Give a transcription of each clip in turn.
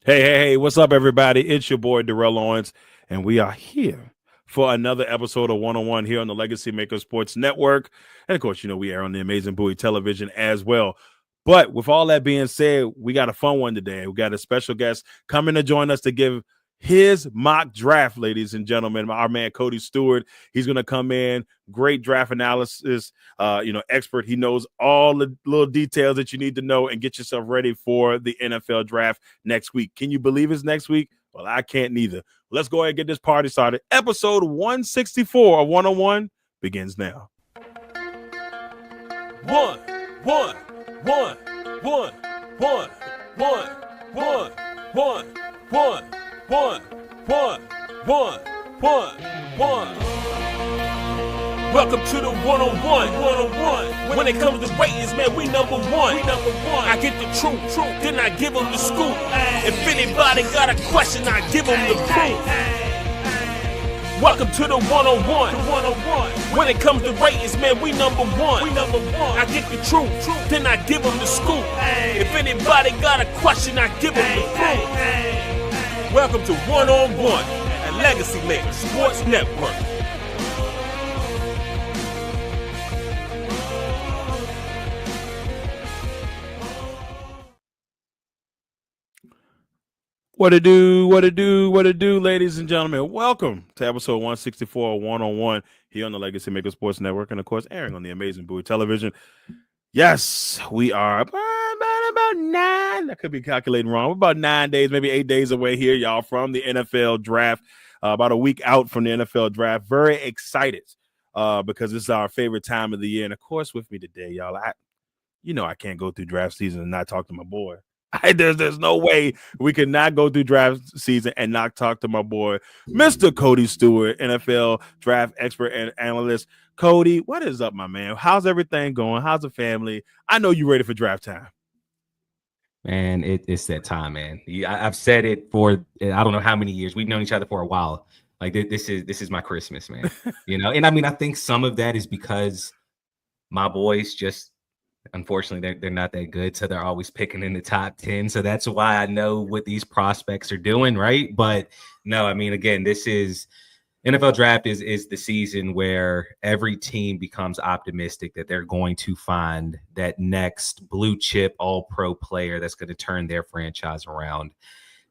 Hey, what's up, everybody? It's your boy, Darrell Owens, and we are here for another episode of One-on-One here on the Legacy Maker Sports Network. And, of course, we air on the Amazing Bowie television as well. But with all that being said, we got a fun one today. We got a special guest coming to join us to give his mock draft, ladies and gentlemen. Our man, Cody Stewart, he's going to come in, great draft analysis, expert. He knows all the little details that you need to know and get yourself ready for the NFL draft next week. Can you believe it's next week? Well, I can't neither. Let's go ahead and get this party started. Episode 164 of 101 begins now. One. Welcome to the one-on-one. When it comes to ratings, man, we number one. I get the truth, then I give them the scoop. If anybody got a question, I give them the proof. Welcome to the one-on-one. When it comes to ratings, man, we number one. I get the truth, then I give them the scoop. If anybody got a question, I give them the proof. Welcome to One-on-One at Legacy Maker Sports Network. What it do, ladies and gentlemen. Welcome to episode 164 of One-on-One here on the Legacy Maker Sports Network and, of course, airing on the Amazing Bowie television. Yes, we are about 9. I could be calculating wrong. We're about 9 days, maybe 8 days away here, y'all, from the NFL draft. About a week out from the NFL draft. Very excited because this is our favorite time of the year. And, of course, with me today, y'all, I can't go through draft season and not talk to my boy. There's no way we can not go through draft season and not talk to my boy, Mr. Cody Stewart, NFL draft expert and analyst. Cody, what is up, my man? How's everything going? How's the family? I know you're ready for draft time. Man, it's that time, man. I've said it for I don't know how many years. We've known each other for a while. Like this is my Christmas, man. And I mean, I think some of that is because my boys just, unfortunately, they're not that good, so they're always picking in the top 10. So that's why I know what these prospects are doing, right? But no, I mean, again, this is NFL draft is the season where every team becomes optimistic that they're going to find that next blue chip all-pro player that's going to turn their franchise around.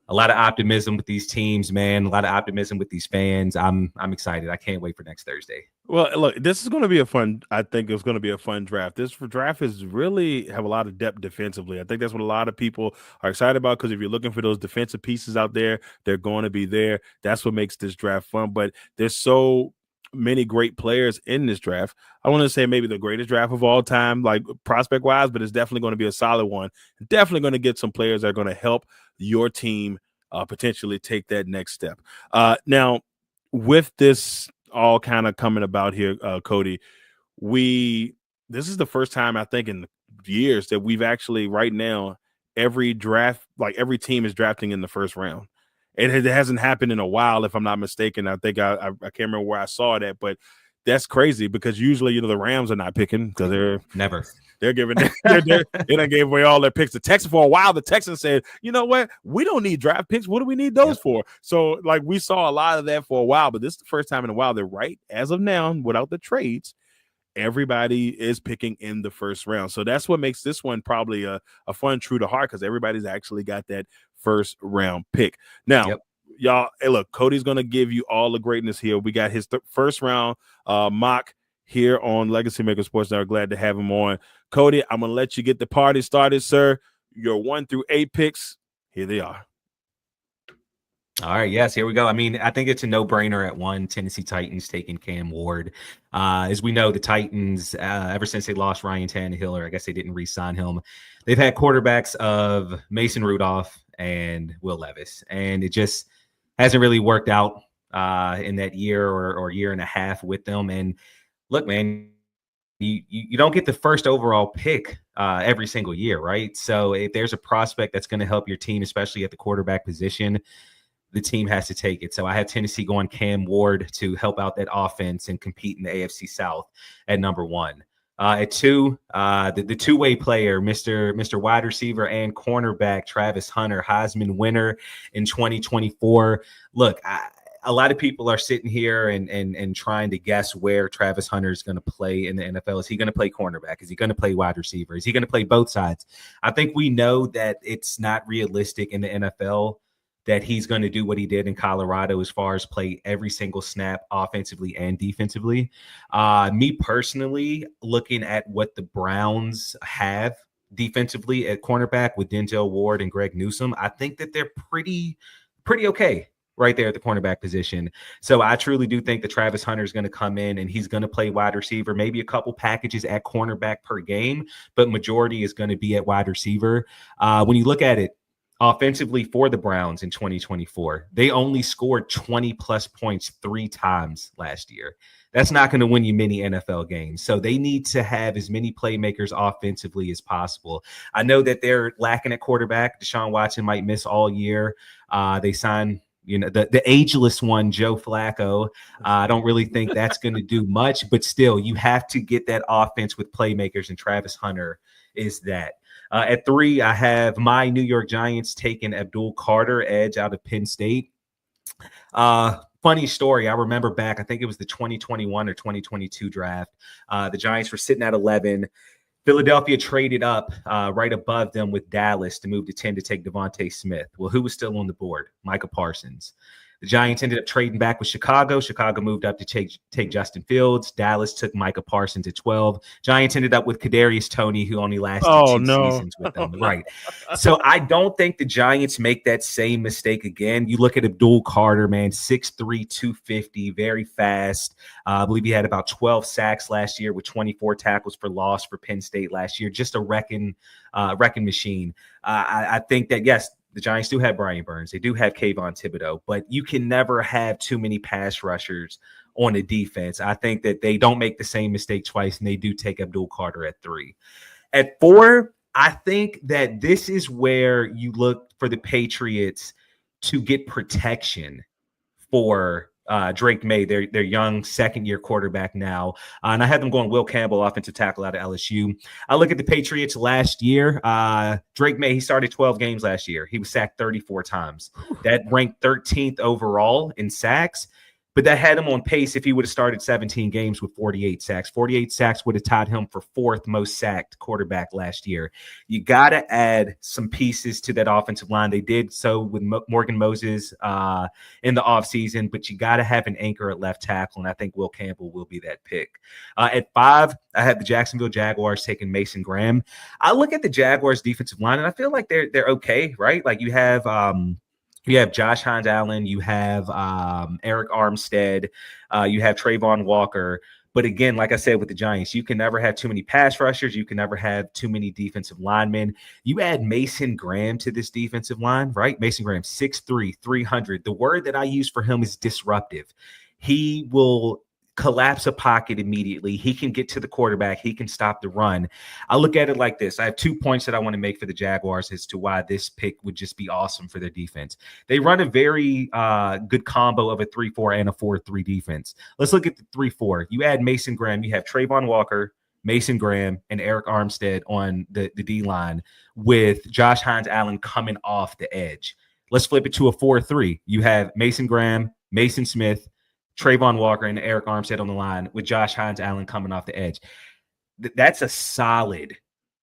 A lot of optimism with these teams, man. A lot of optimism with these fans. I'm excited. I can't wait for next Thursday. Well, look, this is going to be I think it's going to be a fun draft. This draft is really have a lot of depth defensively. I think that's what a lot of people are excited about because if you're looking for those defensive pieces out there, they're going to be there. That's what makes this draft fun. But there's so many great players in this draft. I want to say maybe the greatest draft of all time, like prospect wise, but it's definitely going to be a solid one. Definitely going to get some players that are going to help your team potentially take that next step. Now, with this all kind of coming about here, Cody, this is the first time I think in years that we've actually right now every team is drafting in the first round. It hasn't happened in a while, if I'm not mistaken. I think I can't remember where I saw it at, but that's crazy because usually the Rams are not picking because they're giving they done gave away all their picks. The Texans for a while, the Texans said, you know what? We don't need draft picks. What do we need those for? So we saw a lot of that for a while, but this is the first time in a while that right as of now, without the trades, everybody is picking in the first round. So that's what makes this one probably a fun true to heart because everybody's actually got that first round pick. Now, y'all, hey, look, Cody's going to give you all the greatness here. We got his first round mock here on Legacy Maker Sports Network. Glad to have him on. Cody, I'm going to let you get the party started, sir. Your 1 through 8 picks, here they are. All right, yes, here we go. I mean, I think it's a no-brainer at 1. Tennessee Titans taking Cam Ward. As we know, the Titans, ever since they lost Ryan Tannehill, or I guess they didn't re-sign him, they've had quarterbacks of Mason Rudolph and Will Levis, and it just hasn't really worked out in that year or year and a half with them. And look, man, you don't get the first overall pick every single year, right? So if there's a prospect that's going to help your team, especially at the quarterback position, the team has to take it. So I have Tennessee going Cam Ward to help out that offense and compete in the AFC South at number 1. At 2, the two-way player, Mr. Wide Receiver and cornerback Travis Hunter, Heisman winner in 2024. Look, a lot of people are sitting here and trying to guess where Travis Hunter is going to play in the NFL. Is he going to play cornerback? Is he going to play wide receiver? Is he going to play both sides? I think we know that it's not realistic in the NFL that he's going to do what he did in Colorado as far as play every single snap offensively and defensively. Me personally, looking at what the Browns have defensively at cornerback with Denzel Ward and Greg Newsome, I think that they're pretty okay right there at the cornerback position. So I truly do think that Travis Hunter is going to come in and he's going to play wide receiver, maybe a couple packages at cornerback per game, but majority is going to be at wide receiver. When you look at it, offensively for the Browns in 2024, they only scored 20 plus points 3 times last year. That's not going to win you many NFL games. So they need to have as many playmakers offensively as possible. I know that they're lacking at quarterback. Deshaun Watson might miss all year. They signed, the ageless one, Joe Flacco. I don't really think that's going to do much, but still, you have to get that offense with playmakers, and Travis Hunter is that. At 3, I have my New York Giants taking Abdul Carter, edge out of Penn State. Funny story. I remember back, I think it was the 2021 or 2022 draft. The Giants were sitting at 11. Philadelphia traded up right above them with Dallas to move to 10 to take Devontae Smith. Well, who was still on the board? Micah Parsons. The Giants ended up trading back with Chicago. Chicago moved up to take Justin Fields. Dallas took Micah Parsons at 12. Giants ended up with Kadarius Toney, who only lasted 2 seasons with them. Right. So I don't think the Giants make that same mistake again. You look at Abdul Carter, man, 6'3", 250, very fast. I believe he had about 12 sacks last year with 24 tackles for loss for Penn State last year. Just a wrecking machine. I think that, yes, the Giants do have Brian Burns. They do have Kayvon Thibodeau, but you can never have too many pass rushers on a defense. I think that they don't make the same mistake twice, and they do take Abdul Carter at 3. At 4, I think that this is where you look for the Patriots to get protection for Drake May, their young second-year quarterback now. And I had them going Will Campbell, offensive tackle out of LSU. I look at the Patriots last year. Drake May, he started 12 games last year. He was sacked 34 times. That ranked 13th overall in sacks. But that had him on pace if he would have started 17 games with 48 sacks. 48 sacks would have tied him for 4th most sacked quarterback last year. You got to add some pieces to that offensive line. They did so with Morgan Moses in the offseason, but you got to have an anchor at left tackle, and I think Will Campbell will be that pick. At 5, I have the Jacksonville Jaguars taking Mason Graham. I look at the Jaguars defensive line, and I feel like they're okay, right? Like you have Josh Hines-Allen, you have Eric Armstead, you have Trayvon Walker. But again, like I said with the Giants, you can never have too many pass rushers. You can never have too many defensive linemen. You add Mason Graham to this defensive line, right? Mason Graham, 6'3", 300. The word that I use for him is disruptive. He will collapse a pocket immediately. He can get to the quarterback. He can stop the run. I look at it like this. I have 2 points that I want to make for the Jaguars as to why this pick would just be awesome for their defense. They run a very good combo of a 3-4 and a 4-3 defense. Let's look at the 3-4. You add Mason Graham. You have Trayvon Walker, Mason Graham, and Eric Armstead on the D-line with Josh Hines-Allen coming off the edge. Let's flip it to a 4-3. You have Mason Graham, Mason Smith, Trayvon Walker, and Eric Armstead on the line with Josh Hines-Allen coming off the edge. That's a solid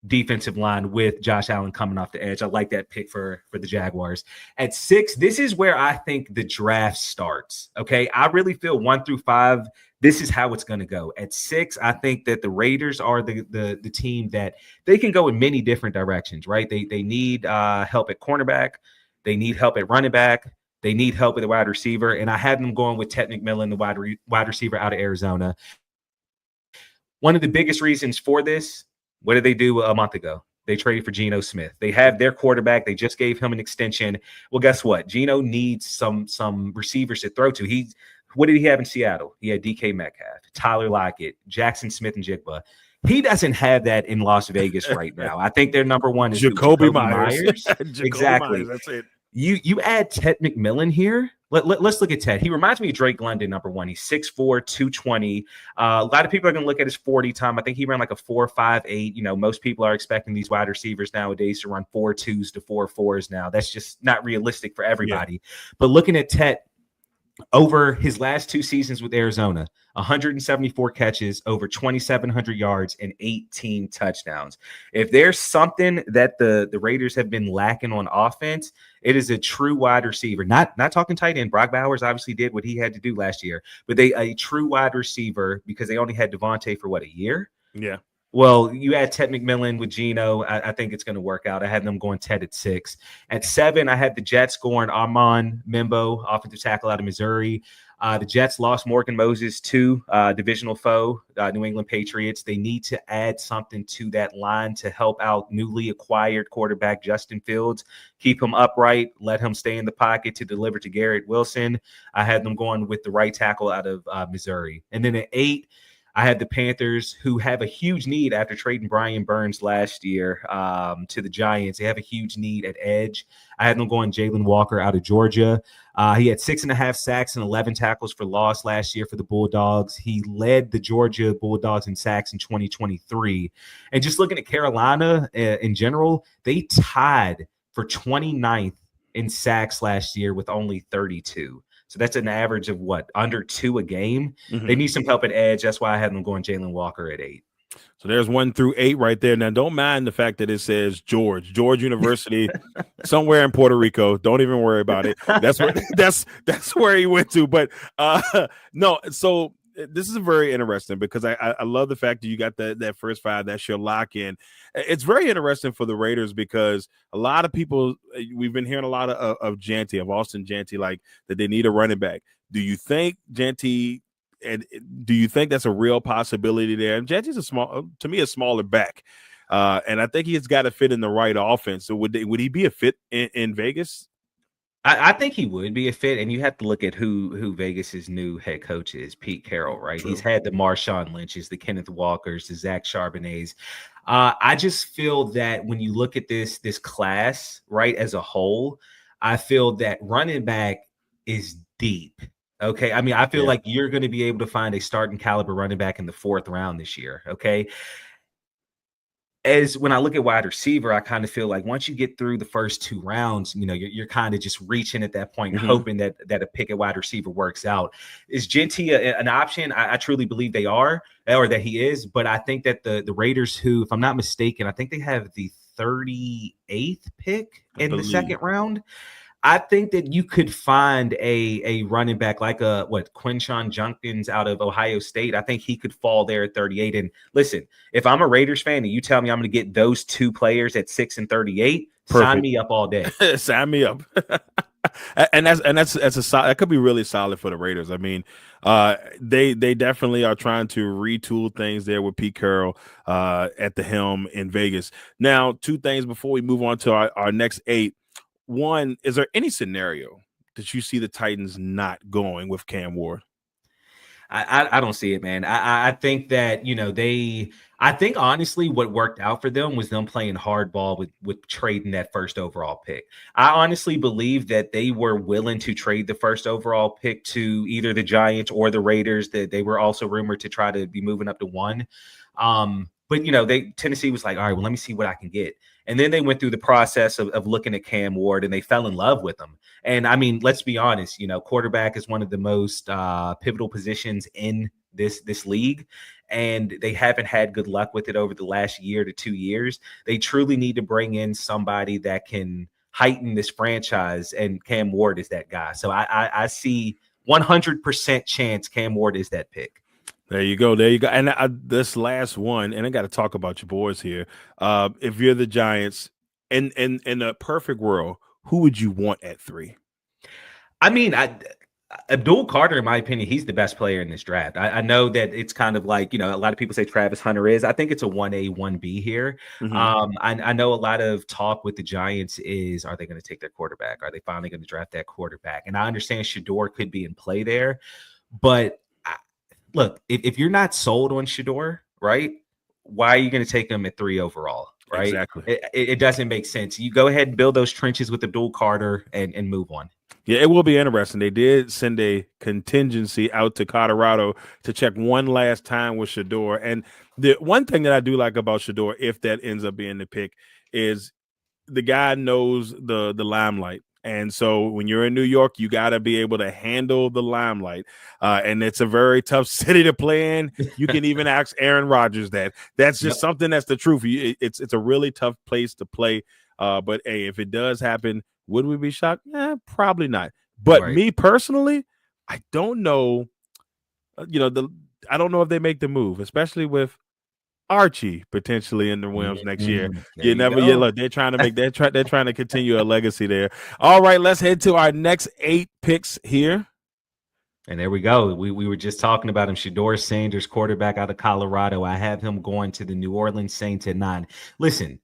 defensive line with Josh Allen coming off the edge. I like that pick for the Jaguars. At 6, this is where I think the draft starts, okay? I really feel 1 through 5, this is how it's going to go. At 6, I think that the Raiders are the team that they can go in many different directions, right? They need help at cornerback. They need help at running back. They need help with the wide receiver, and I had them going with Ted McMillan, the wide receiver out of Arizona. One of the biggest reasons for this, what did they do a month ago? They traded for Geno Smith. They have their quarterback. They just gave him an extension. Well, guess what? Geno needs some receivers to throw to. What did he have in Seattle? He had DK Metcalf, Tyler Lockett, Jackson Smith-Njigba. He doesn't have that in Las Vegas right now. I think their number one is Jacoby Myers. Exactly. Myers, that's it. You add Ted McMillan here. Let's look at Ted. He reminds me of Drake London, number one. He's 6'4", 220. A lot of people are going to look at his 40 time. I think he ran like a 4.58. You know, most people are expecting these wide receivers nowadays to run 4.2s to 4.4s now. That's just not realistic for everybody. Yeah. But looking at Ted, over his last 2 seasons with Arizona, 174 catches, over 2,700 yards, and 18 touchdowns. If there's something that the Raiders have been lacking on offense, it is a true wide receiver. Not talking tight end. Brock Bowers obviously did what he had to do last year, but a true wide receiver, because they only had Devontae for, a year? Yeah. Well, you add Ted McMillan with Geno. I think it's going to work out. I had them going Ted at 6. At 7, I had the Jets going Armand Membo, offensive tackle out of Missouri. The Jets lost Morgan Moses to divisional foe, New England Patriots. They need to add something to that line to help out newly acquired quarterback Justin Fields, keep him upright, let him stay in the pocket to deliver to Garrett Wilson. I had them going with the right tackle out of Missouri. And then at 8, I had the Panthers, who have a huge need after trading Brian Burns last year to the Giants. They have a huge need at edge. I had them going Jalen Walker out of Georgia. He had 6.5 sacks and 11 tackles for loss last year for the Bulldogs. He led the Georgia Bulldogs in sacks in 2023. And just looking at Carolina in general, they tied for 29th in sacks last year with only 32. So that's an average of under 2 a game. Mm-hmm. They need some help at edge. That's why I had them going Jalen Walker at 8. So there's 1 through 8 right there. Now, don't mind the fact that it says George University, somewhere in Puerto Rico. Don't even worry about it. That's where that's where he went to. But no, so this is very interesting because I love the fact that you got that first 5. That's your lock in. It's very interesting for the Raiders because a lot of people, we've been hearing a lot of Jeanty, of Austin Jeanty, like that they need a running back. Do you think Jeanty, and do you think that's a real possibility there? And Jeanty's a smaller back. And I think he's got to fit in the right offense. So would he be a fit in Vegas? I think he would be a fit, and you have to look at who Vegas's new head coach is, Pete Carroll, right? True. He's had the Marshawn Lynch's, the Kenneth Walkers, the Zach Charbonnets. I just feel that when you look at this class, right, as a whole, I feel that running back is deep. Okay, I mean, I feel like you're going to be able to find a starting caliber running back in the 4th round this year. Okay. As when I look at wide receiver, I kind of feel like once you get through the first 2 rounds, you're kind of just reaching at that point, mm-hmm. hoping that a pick at wide receiver works out. Is Jeanty an option? I truly believe they are, or that he is. But I think that the Raiders, who, if I'm not mistaken, I think they have the 38th pick in the 2nd round. I think that you could find a running back like Quinshon Judkins out of Ohio State. I think he could fall there at 38. And listen, if I'm a Raiders fan and you tell me I'm going to get those 2 players at 6 and 38, perfect. Sign me up all day. Sign me up. And that could be really solid for the Raiders. I mean, they definitely are trying to retool things there with Pete Carroll at the helm in Vegas. Now, 2 things before we move on to our next 8. 1, is there any scenario that you see the Titans not going with Cam Ward? I don't see it, man. I think that, I think honestly what worked out for them was them playing hardball with trading that 1st overall pick. I honestly believe that they were willing to trade the 1st overall pick to either the Giants or the Raiders, that they were also rumored to try to be moving up to 1. But, Tennessee was like, all right, well, let me see what I can get. And then they went through the process of looking at Cam Ward, and they fell in love with him. And, I mean, let's be honest, quarterback is one of the most pivotal positions in this league, and they haven't had good luck with it over the last year to 2 years. They truly need to bring in somebody that can heighten this franchise, and Cam Ward is that guy. So I see 100% chance Cam Ward is that pick. There you go. And this last one, and I got to talk about your boys here. If you're the Giants, in a perfect world, who would you want at 3? I mean, Abdul Carter, in my opinion, he's the best player in this draft. I know that it's kind of like, a lot of people say Travis Hunter is. I think it's a 1A, 1B here. Mm-hmm. I know a lot of talk with the Giants is, are they going to take their quarterback? Are they finally going to draft that quarterback? And I understand Shedeur could be in play there, but look, if you're not sold on Shedeur, right, why are you going to take him at 3 overall? right? Exactly. It doesn't make sense. You go ahead and build those trenches with Abdul Carter and move on. Yeah, it will be interesting. They did send a contingency out to Colorado to check one last time with Shador. And the one thing that I do like about Shador, if that ends up being the pick, is the guy knows the limelight. And so when you're in New York, you got to be able to handle the limelight. And it's a very tough city to play in. You can even ask Aaron Rodgers that. That's just something that's the truth. It's a really tough place to play. But hey, if it does happen, would we be shocked? Probably not. But Right. me personally, I don't know. I don't know if they make the move, especially with Archie potentially in the Williams next year. There you go. Look, they're trying to they're trying to continue a legacy there. All right, let's head to our next 8 picks here. And there we go. We were just talking about him. Shador Sanders, quarterback out of Colorado. I have him going to the New Orleans Saints at 9. Listen,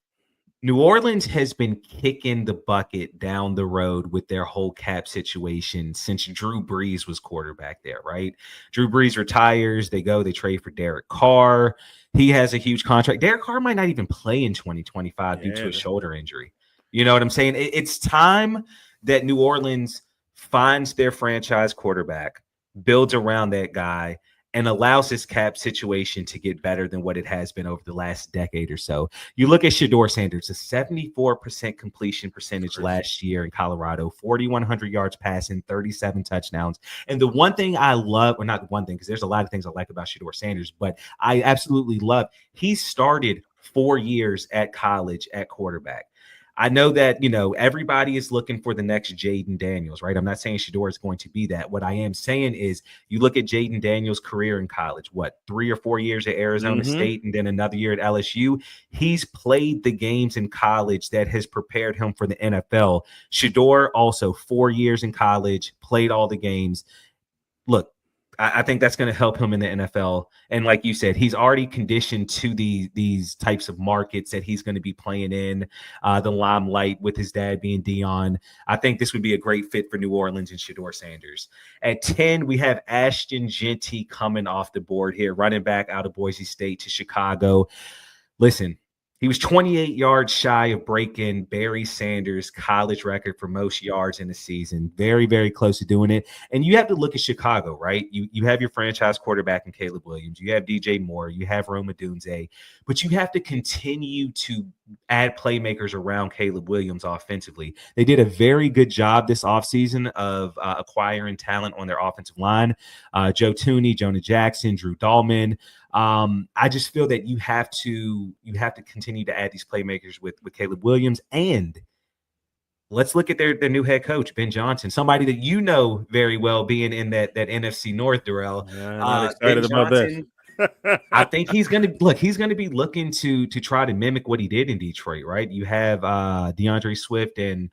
New Orleans has been kicking the bucket down the road with their whole cap situation since Drew Brees was quarterback there, right? Drew Brees retires. They trade for Derek Carr. He has a huge contract. Derek Carr might not even play in 2025 due to a shoulder injury. You know what I'm saying? It's time that New Orleans finds their franchise quarterback, builds around that guy, and allows his cap situation to get better than what it has been over the last decade or so. You look at Shador Sanders, a 74% completion percentage last year in Colorado, 4,100 yards passing, 37 touchdowns. And the one thing I love, or not one thing, because there's a lot of things I like about Shador Sanders, but I absolutely love, he started 4 years at college at quarterback. I know that, everybody is looking for the next Jaden Daniels, right? I'm not saying Shador is going to be that. What I am saying is you look at Jaden Daniels' career in college, 3 or 4 years at Arizona State and then another year at LSU. He's played the games in college that has prepared him for the NFL. Shador also 4 years in college, played all the games. Look, I think that's going to help him in the NFL. And like you said, he's already conditioned to these types of markets that he's going to be playing in, the limelight with his dad being Dion. I think this would be a great fit for New Orleans and Shador Sanders. At 10, we have Ashton Jeanty coming off the board here, running back out of Boise State to Chicago. Listen, he was 28 yards shy of breaking Barry Sanders' college record for most yards in the season. Very, very close to doing it. And you have to look at Chicago, right? You have your franchise quarterback in Caleb Williams. You have DJ Moore. You have Rome Odunze. But you have to continue to add playmakers around Caleb Williams offensively. They did a very good job this offseason of acquiring talent on their offensive line. Joe Thuney, Jonah Jackson, Drew Dahlman. I just feel that you have to continue to add these playmakers with Caleb Williams. And let's look at their new head coach, Ben Johnson, somebody that you know very well, being in that NFC North, Darrell. I'm not excited about this. I think he's going to be looking to try to mimic what he did in Detroit, right? You have DeAndre Swift and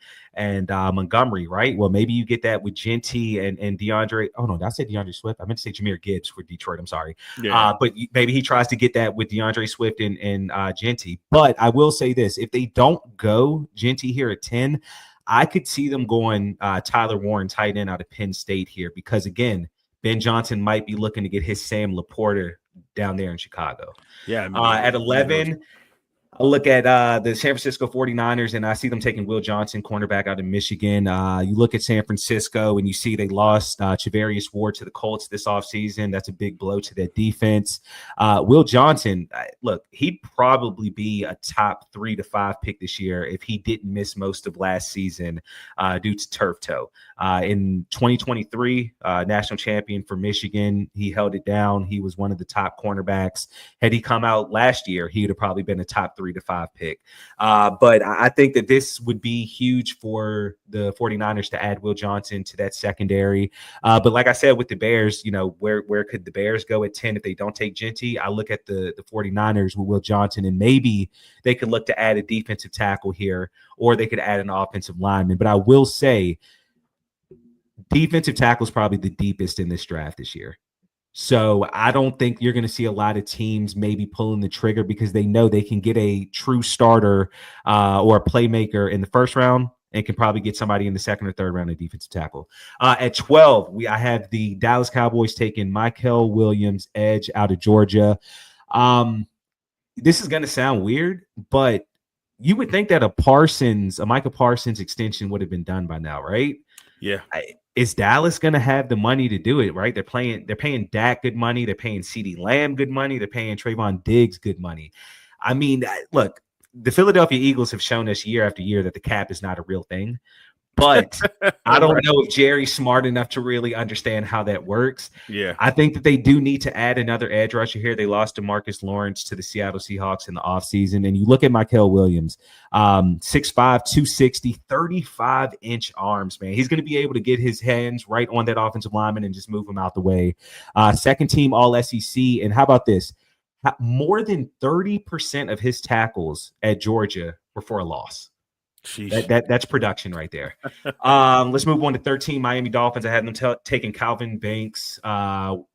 Montgomery, right? Well, maybe you get that with Jeanty and DeAndre. Oh, no, I said DeAndre Swift. I meant to say Jahmyr Gibbs for Detroit. I'm sorry. Yeah. But maybe he tries to get that with DeAndre Swift and Jeanty. But I will say this. If they don't go Jeanty here at 10, I could see them going Tyler Warren, tight end out of Penn State here, because, again, Ben Johnson might be looking to get his Sam Laporta down there in Chicago. Yeah. At 11, I'll look at the San Francisco 49ers, and I see them taking Will Johnson, cornerback out of Michigan. You look at San Francisco, and you see they lost Charvarius Ward to the Colts this offseason. That's a big blow to their defense. Will Johnson, look, he'd probably be a top 3 to 5 pick this year if he didn't miss most of last season due to turf toe. In 2023, national champion for Michigan, he held it down. He was one of the top cornerbacks. Had he come out last year, he would have probably been a top 3 to 5 pick. But I think that this would be huge for the 49ers to add Will Johnson to that secondary. But like I said, with the Bears, where could the Bears go at 10 if they don't take Jeanty? I look at the 49ers with Will Johnson, and maybe they could look to add a defensive tackle here, or they could add an offensive lineman. But I will say defensive tackle is probably the deepest in this draft this year. So I don't think you're going to see a lot of teams maybe pulling the trigger because they know they can get a true starter or a playmaker in the first round and can probably get somebody in the second or third round of defensive tackle. At 12, I have the Dallas Cowboys taking Mykel Williams, edge out of Georgia. This is going to sound weird, but you would think that a Micah Parsons extension would have been done by now, right? Yeah. Is Dallas going to have the money to do it, right? They're paying Dak good money. They're paying CeeDee Lamb good money. They're paying Trayvon Diggs good money. I mean, look, the Philadelphia Eagles have shown us year after year that the cap is not a real thing. But I don't know if Jerry's smart enough to really understand how that works. Yeah. I think that they do need to add another edge rusher here. They lost DeMarcus Lawrence to the Seattle Seahawks in the offseason. And you look at Mykel Williams, 6'5", 260, 35-inch arms, man. He's going to be able to get his hands right on that offensive lineman and just move him out the way. Second team All-SEC. And how about this? More than 30% of his tackles at Georgia were for a loss. That's production right there. Let's move on to 13 Miami Dolphins. I had them taking Calvin Banks out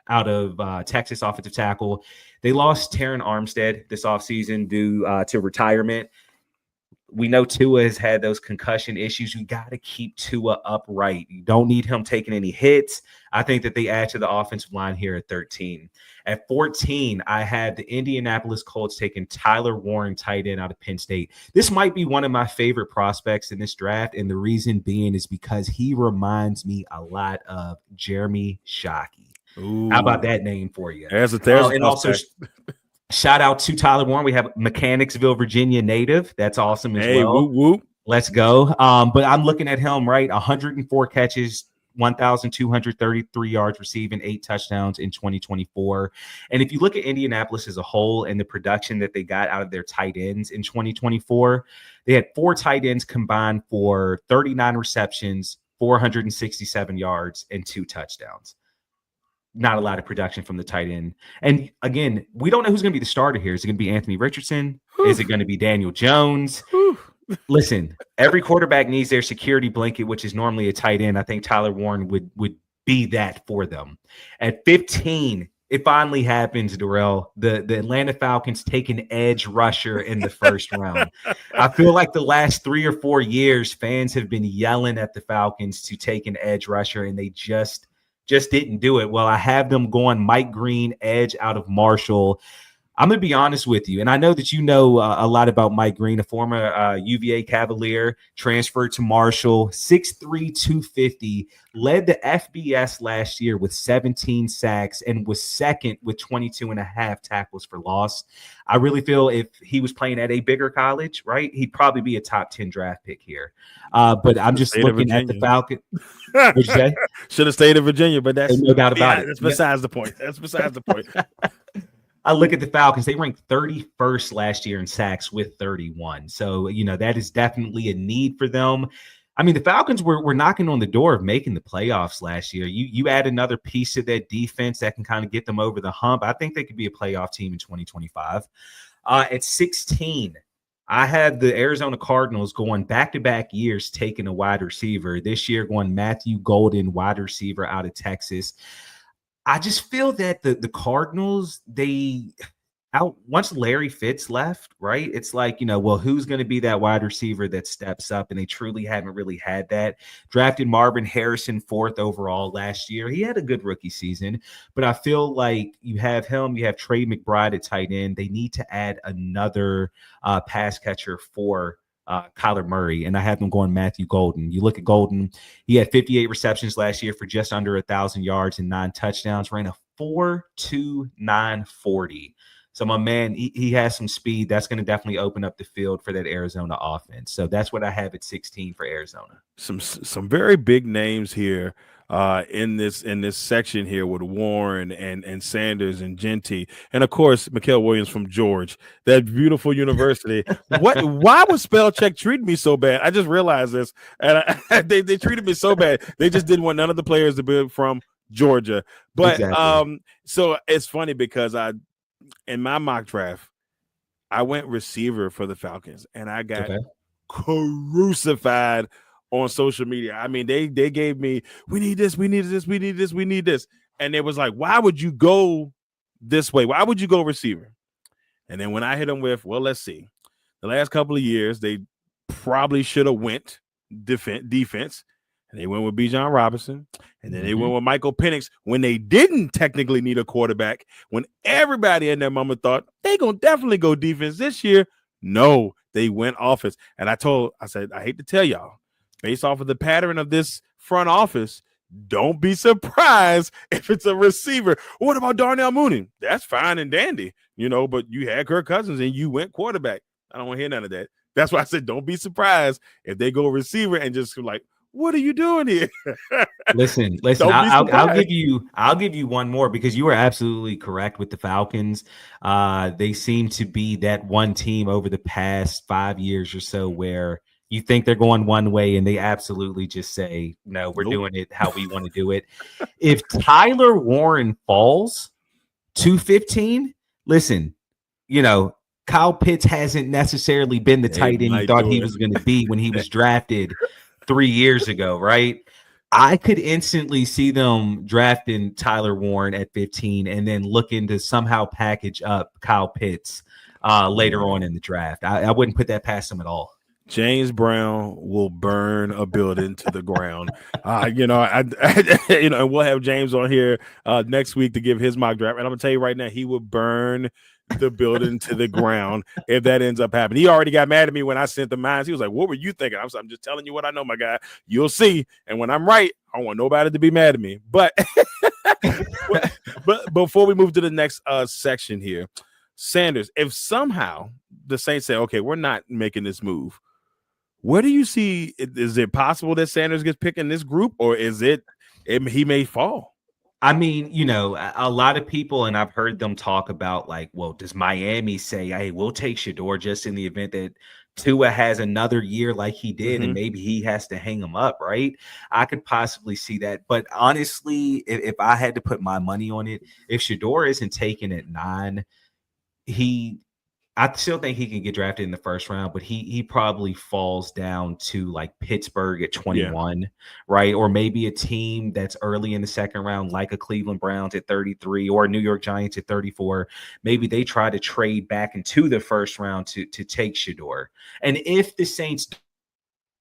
of Texas, offensive tackle. They lost Taron Armstead this offseason due to retirement. We know Tua has had those concussion issues. You got to keep Tua upright. You don't need him taking any hits. I think that they add to the offensive line here at 13. At 14, I had the Indianapolis Colts taking Tyler Warren, tight end out of Penn State. This might be one of my favorite prospects in this draft, and the reason being is because he reminds me a lot of Jeremy Shockey. Ooh. How about that name for you? And also shout out to Tyler Warren. We have Mechanicsville, Virginia native. That's awesome as well. Whoop, whoop. Let's go. But I'm looking at him, right? 104 catches, 1,233 yards receiving, 8 touchdowns in 2024. And if you look at Indianapolis as a whole and the production that they got out of their tight ends in 2024, they had 4 tight ends combined for 39 receptions, 467 yards, and 2 touchdowns. Not a lot of production from the tight end. And again, we don't know who's going to be the starter here. Is it going to be Anthony Richardson? Is it going to be Daniel Jones? Listen, every quarterback needs their security blanket, which is normally a tight end. I think Tyler Warren would be that for them. At 15, it finally happens, Darrell. The Atlanta Falcons take an edge rusher in the first round. I feel like the last 3 or 4 years, fans have been yelling at the Falcons to take an edge rusher, and they just didn't do it. Well, I have them going Mike Green, edge out of Marshall. I'm going to be honest with you, and I know that you know a lot about Mike Green, a former UVA Cavalier, transferred to Marshall, 6'3", 250, led the FBS last year with 17 sacks and was second with 22.5 tackles for loss. I really feel if he was playing at a bigger college, right, he'd probably be a top 10 draft pick here. But I'm just looking at the Falcons. What'd you say? Should have stayed in Virginia, but that's no doubt about it. That's besides the point. That's besides the point. I look at the Falcons. They ranked 31st last year in sacks with 31. So, that is definitely a need for them. I mean, the Falcons were knocking on the door of making the playoffs last year. You add another piece to that defense that can kind of get them over the hump. I think they could be a playoff team in 2025. At 16, I had the Arizona Cardinals going back-to-back years taking a wide receiver. This year going Matthew Golden, wide receiver out of Texas. I just feel that the Cardinals, once Larry Fitz left, right? It's like, well, who's going to be that wide receiver that steps up? And they truly haven't really had that. Drafted Marvin Harrison 4th overall last year. He had a good rookie season, but I feel like you have him, you have Trey McBride at tight end. They need to add another pass catcher for Kyler Murray, and I have them going Matthew Golden. You look at Golden, he had 58 receptions last year for just under 1,000 yards and 9 touchdowns, ran a 4.29 40. So my man, he has some speed. That's going to definitely open up the field for that Arizona offense. So that's what I have at 16 for Arizona. Some very big names here in this section here with Warren and Sanders and Genty, and of course Mykel Williams from George, that beautiful university. Why was spell check treating me so bad? I just realized this, and they treated me so bad. They just didn't want none of the players to be from Georgia. But exactly. So it's funny because in my mock draft, I went receiver for the Falcons, and I got crucified on social media. I mean, they gave me, we need this, we need this, we need this, we need this. And it was like, why would you go this way? Why would you go receiver? And then when I hit them with, well, let's see. The last couple of years, they probably should have went defense. And they went with Bijan Robinson. And then they went with Michael Penix when they didn't technically need a quarterback. When everybody in their mama thought they going to definitely go defense this year. No, They went offense. And I said, I hate to tell y'all, based off of the pattern of this front office, don't be surprised if it's a receiver. What about Darnell Mooney? That's fine and dandy, but you had Kirk Cousins and you went quarterback. I don't want to hear none of that. That's why I said don't be surprised if they go receiver and just like, what are you doing here? Listen. I'll give you one more because you are absolutely correct with the Falcons. They seem to be that one team over the past 5 years or so where you think they're going one way and they absolutely just say, no, we're doing it how we want to do it. If Tyler Warren falls to 15, listen, Kyle Pitts hasn't necessarily been the tight end he thought he was going to be when he was drafted 3 years ago, right? I could instantly see them drafting Tyler Warren at 15 and then looking to somehow package up Kyle Pitts later on in the draft. I wouldn't put that past them at all. James Brown will burn a building to the ground. And we'll have James on here next week to give his mock draft. And I'm gonna tell you right now, he will burn the building to the ground if that ends up happening. He already got mad at me when I sent the mines. He was like, "What were you thinking?" I'm just telling you what I know, my guy. You'll see. And when I'm right, I don't want nobody to be mad at me. But before we move to the next section here, Sanders, if somehow the Saints say, "Okay, we're not making this move," where do you see? Is it possible that Sanders gets picked in this group, or is it he may fall? I mean, a lot of people, and I've heard them talk about like, well, does Miami say, hey, we'll take Shedeur just in the event that Tua has another year like he did, and maybe he has to hang him up, right? I could possibly see that. But honestly, if I had to put my money on it, if Shedeur isn't taken at 9, I still think he can get drafted in the first round, but he probably falls down to like Pittsburgh at 21, right? Or maybe a team that's early in the second round, like a Cleveland Browns at 33 or New York Giants at 34. Maybe they try to trade back into the first round to take Shedeur. And if the Saints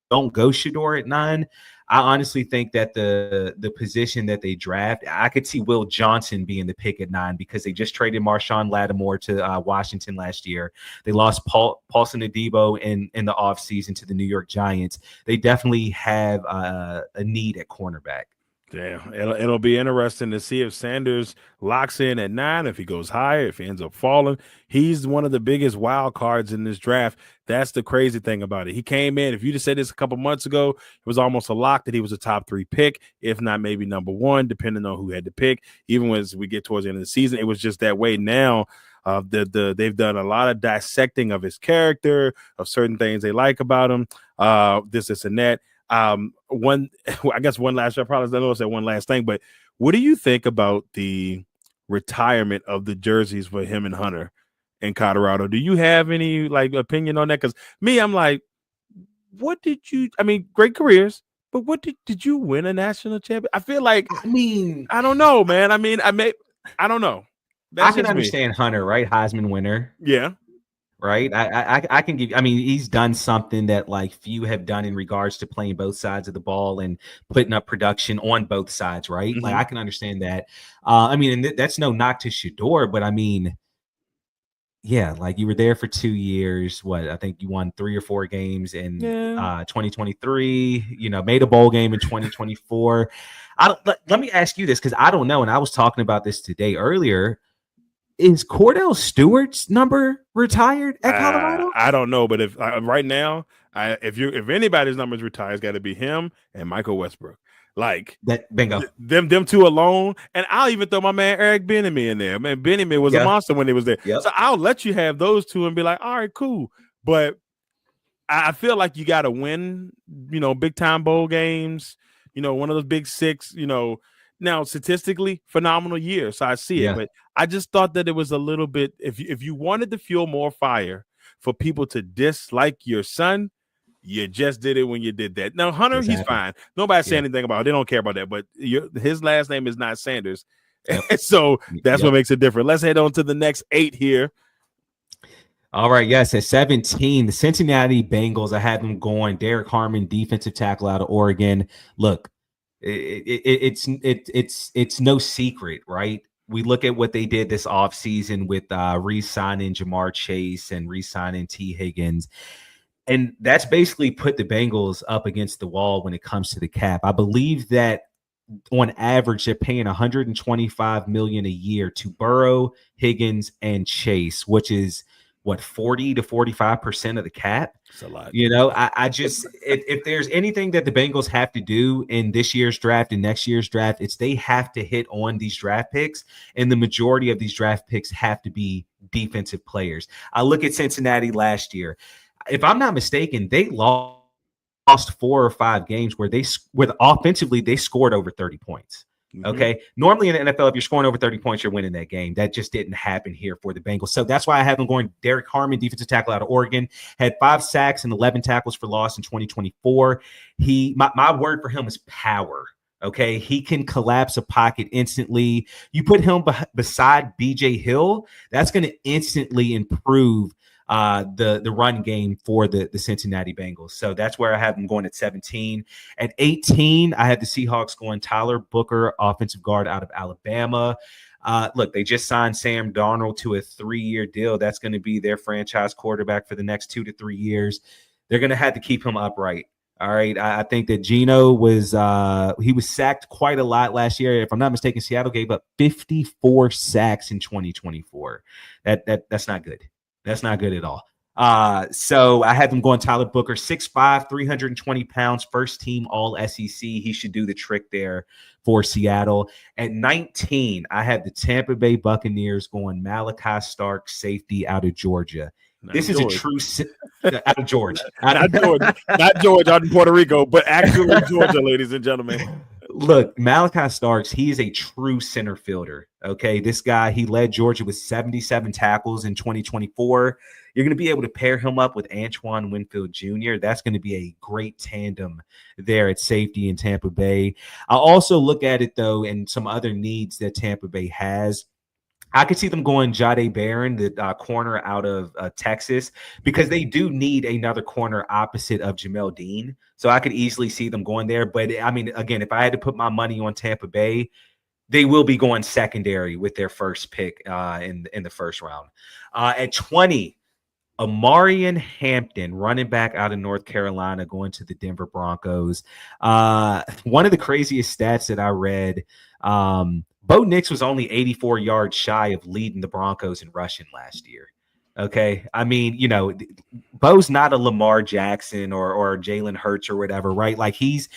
don't go Shedeur at 9, I honestly think that the position that they draft, I could see Will Johnson being the pick at 9 because they just traded Marshawn Lattimore to Washington last year. They lost Paulson Adebo in the offseason to the New York Giants. They definitely have a need at cornerback. Yeah, it'll be interesting to see if Sanders locks in at 9, if he goes higher, if he ends up falling. He's one of the biggest wild cards in this draft. That's the crazy thing about it. He came in, if you just said this a couple months ago, it was almost a lock that he was a top 3 pick, if not maybe number 1, depending on who had to pick. Even as we get towards the end of the season, it was just that way. Now, they've done a lot of dissecting of his character, of certain things they like about him, this and that. One last, I probably don't know if I said one last thing, but what do you think about the retirement of the jerseys for him and Hunter in Colorado? Do you have any opinion on that? Because I'm like, great careers, but what did you win a national championship? I feel like, I don't know, man. I don't know. I can understand Hunter, right? Heisman winner. Yeah. Right. I can give, he's done something that few have done in regards to playing both sides of the ball and putting up production on both sides. Right. Mm-hmm. I can understand that. And that's no knock to Shedeur, but you were there for 2 years. I think you won 3 or 4 games in 2023, made a bowl game in 2024. Let me ask you this, because I don't know. And I was talking about this today earlier. Is Cordell Stewart's number retired at Colorado? I don't know, but if right now, if anybody's number is retired, it's got to be him and Michael Westbrook. That bingo. Them two alone, and I'll even throw my man Eric Bieniemy in there. Man, Bieniemy was a monster when he was there, so I'll let you have those two and be like, all right, cool. But I feel like you got to win, big time bowl games, one of those big 6, Now, statistically, phenomenal year, so I see it. But I just thought that it was a little bit, if you wanted to fuel more fire for people to dislike your son, you just did it when you did that. Now, Hunter, he's fine. Nobody say anything about it. They don't care about that. But his last name is not Sanders. So that's what makes it different. Let's head on to the next 8 here. All right, yes, at 17, the Cincinnati Bengals, I had them going. Derek Harmon, defensive tackle out of Oregon. Look, it's no secret, right? we look at what they did this offseason with re-signing Jamar Chase and re-signing T. Higgins. And that's basically put the Bengals up against the wall when it comes to the cap. I believe that on average, they're paying $125 million a year to Burrow, Higgins, and Chase, which is what, 40 to 45% of the cap. It's a lot. You know, I just if there's anything that the Bengals have to do in this year's draft and next year's draft, it's they have to hit on these draft picks, and the majority of these draft picks have to be defensive players. I look at Cincinnati last year. If I'm not mistaken, they lost 4 or 5 games where offensively they scored over 30 points. Okay. Normally in the NFL, if you're scoring over 30 points, you're winning that game. That just didn't happen here for the Bengals. So that's why I have them going. Derek Harmon, defensive tackle out of Oregon, had 5 sacks and 11 tackles for loss in 2024. My word for him is power. Okay. He can collapse a pocket instantly. You put him beside BJ Hill, that's going to instantly improve the run game for the Cincinnati Bengals. So that's where I have them going at 17. At 18, I had the Seahawks going Tyler Booker, offensive guard out of Alabama. Look, they just signed Sam Darnold to a 3-year deal. That's going to be their franchise quarterback for the next 2 to 3 years. They're going to have to keep him upright. All right. I think that Geno was sacked quite a lot last year. If I'm not mistaken, Seattle gave up 54 sacks in 2024. That's not good. That's not good at all. So I had them going Tyler Booker, 6'5", 320 pounds, first team all SEC. He should do the trick there for Seattle. At 19, I had the Tampa Bay Buccaneers going Malachi Stark, safety out of Georgia. This is a true out of Georgia. Not Georgia out in Puerto Rico, but actually Georgia, ladies and gentlemen. Look, Malachi Starks, he is a true center fielder. Okay, this guy, he led Georgia with 77 tackles in 2024. You're going to be able to pair him up with Antoine Winfield Jr. That's going to be a great tandem there at safety in Tampa Bay. I also look at it, though, and some other needs that Tampa Bay has. I could see them going Jahdae Barron, the corner out of Texas, because they do need another corner opposite of Jamel Dean. So I could easily see them going there. But, I mean, again, if I had to put my money on Tampa Bay, they will be going secondary with their first pick in the first round. At 20, Amarian Hampton, running back out of North Carolina, going to the Denver Broncos. One of the craziest stats that I read, Bo Nix was only 84 yards shy of leading the Broncos in rushing last year. Okay. I mean, you know, Bo's not a Lamar Jackson or Jalen Hurts or whatever, right? Like he's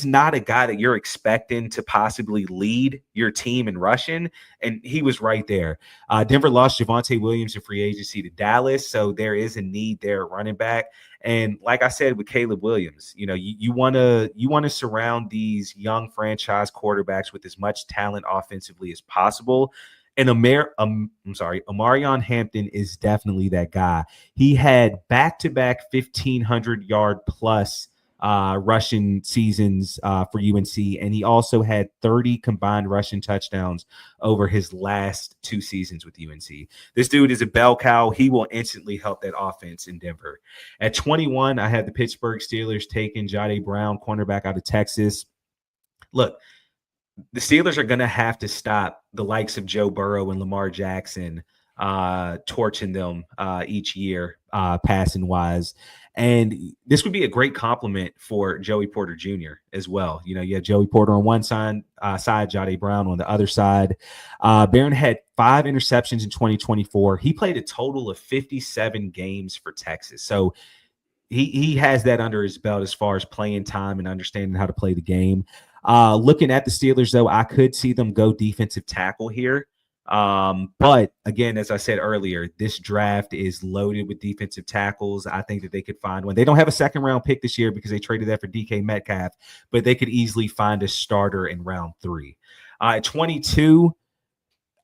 not a guy that you're expecting to possibly lead your team in rushing. And he was right there. Denver lost Javonte Williams in free agency to Dallas. So there is a need there at running back. And like I said, with Caleb Williams, you know, you want to surround these young franchise quarterbacks with as much talent offensively as possible. And Amarian Hampton is definitely that guy. He had back-to-back 1,500-yard plus rushing seasons for UNC, and he also had 30 combined rushing touchdowns over his last 2 seasons with UNC. This dude is a bell cow. He will instantly help that offense in Denver. At 21, I had the Pittsburgh Steelers taking Jahdae Brown, cornerback out of Texas. Look, the Steelers are going to have to stop the likes of Joe Burrow and Lamar Jackson torching them each year, passing wise. And this would be a great compliment for Joey Porter Jr. as well. You know, you have Joey Porter on one side, Jahdae Brown on the other side. Barron had 5 interceptions in 2024. He played a total of 57 games for Texas. So he has that under his belt as far as playing time and understanding how to play the game. Looking at the Steelers, though, I could see them go defensive tackle here. But again, as I said earlier, this draft is loaded with defensive tackles. I think that they could find one. They don't have a second round pick this year because they traded that for DK Metcalf, but they could easily find a starter in round 3. At 22,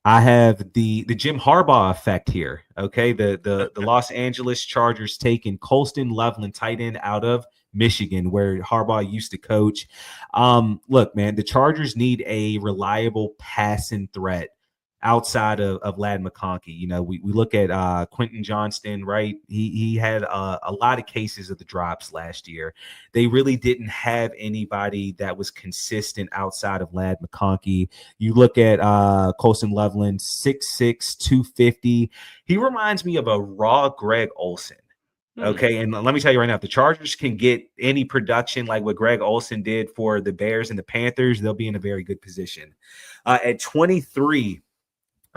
I have the Jim Harbaugh effect here. Okay. The Los Angeles Chargers taking Colston Loveland, tight end out of Michigan, where Harbaugh used to coach. Look, man, the Chargers need a reliable passing threat outside of Lad McConkey. You know, we look at Quentin Johnston, right? He had a lot of cases of the drops last year. They really didn't have anybody that was consistent outside of Lad McConkey. You look at Colson Loveland, 6'6", 250. He reminds me of a raw Greg Olson. Okay, and let me tell you right now, if the Chargers can get any production like what Greg Olson did for the Bears and the Panthers, they'll be in a very good position. At 23,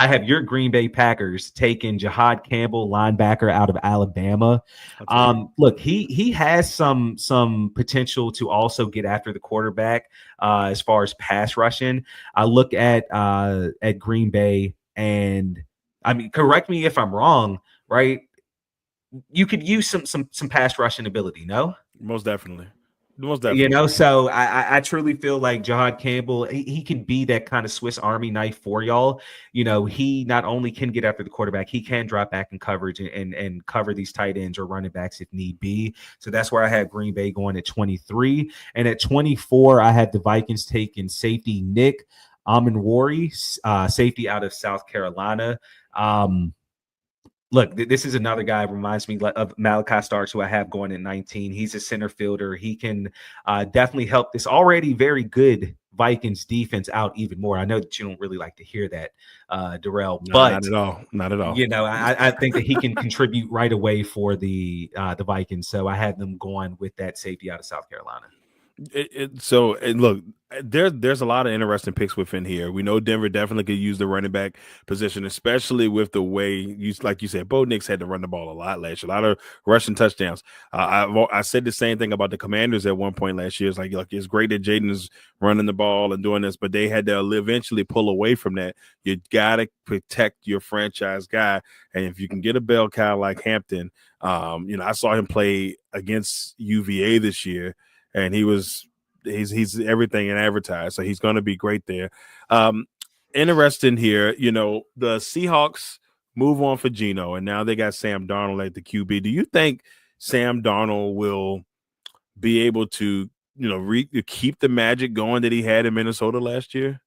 I have your Green Bay Packers taking Jahad Campbell, linebacker out of Alabama. Look, he has some potential to also get after the quarterback as far as pass rushing. I look at Green Bay, and I mean, correct me if I'm wrong, right? You could use some pass rushing ability, no? Most definitely. You know, so I truly feel like Jahad Campbell, he can be that kind of Swiss Army knife for y'all. You know, he not only can get after the quarterback, he can drop back in coverage and cover these tight ends or running backs if need be. So that's where I had Green Bay going at 23. And at 24, I had the Vikings taking safety Nick Amenwari, safety out of South Carolina. Look, this is another guy who reminds me of Malachi Starks, who I have going at 19. He's a center fielder. He can definitely help this already very good Vikings defense out even more. I know that you don't really like to hear that, Darrell, but not at all. Not at all. You know, I think that he can contribute right away for the Vikings. So I had them going with that safety out of South Carolina. Look, there's a lot of interesting picks within here. We know Denver definitely could use the running back position, especially with the way like you said, Bo Nix had to run the ball a lot last year, a lot of rushing touchdowns. I said the same thing about the Commanders at one point last year. It's like it's great that Jaden is running the ball and doing this, but they had to eventually pull away from that. You gotta protect your franchise guy, and if you can get a bell cow like Hampton, I saw him play against UVA this year. And he's everything and advertised, so he's going to be great there. Interesting here, the Seahawks move on for Geno, and now they got Sam Darnold at the QB. Do you think Sam Darnold will be able to, keep the magic going that he had in Minnesota last year?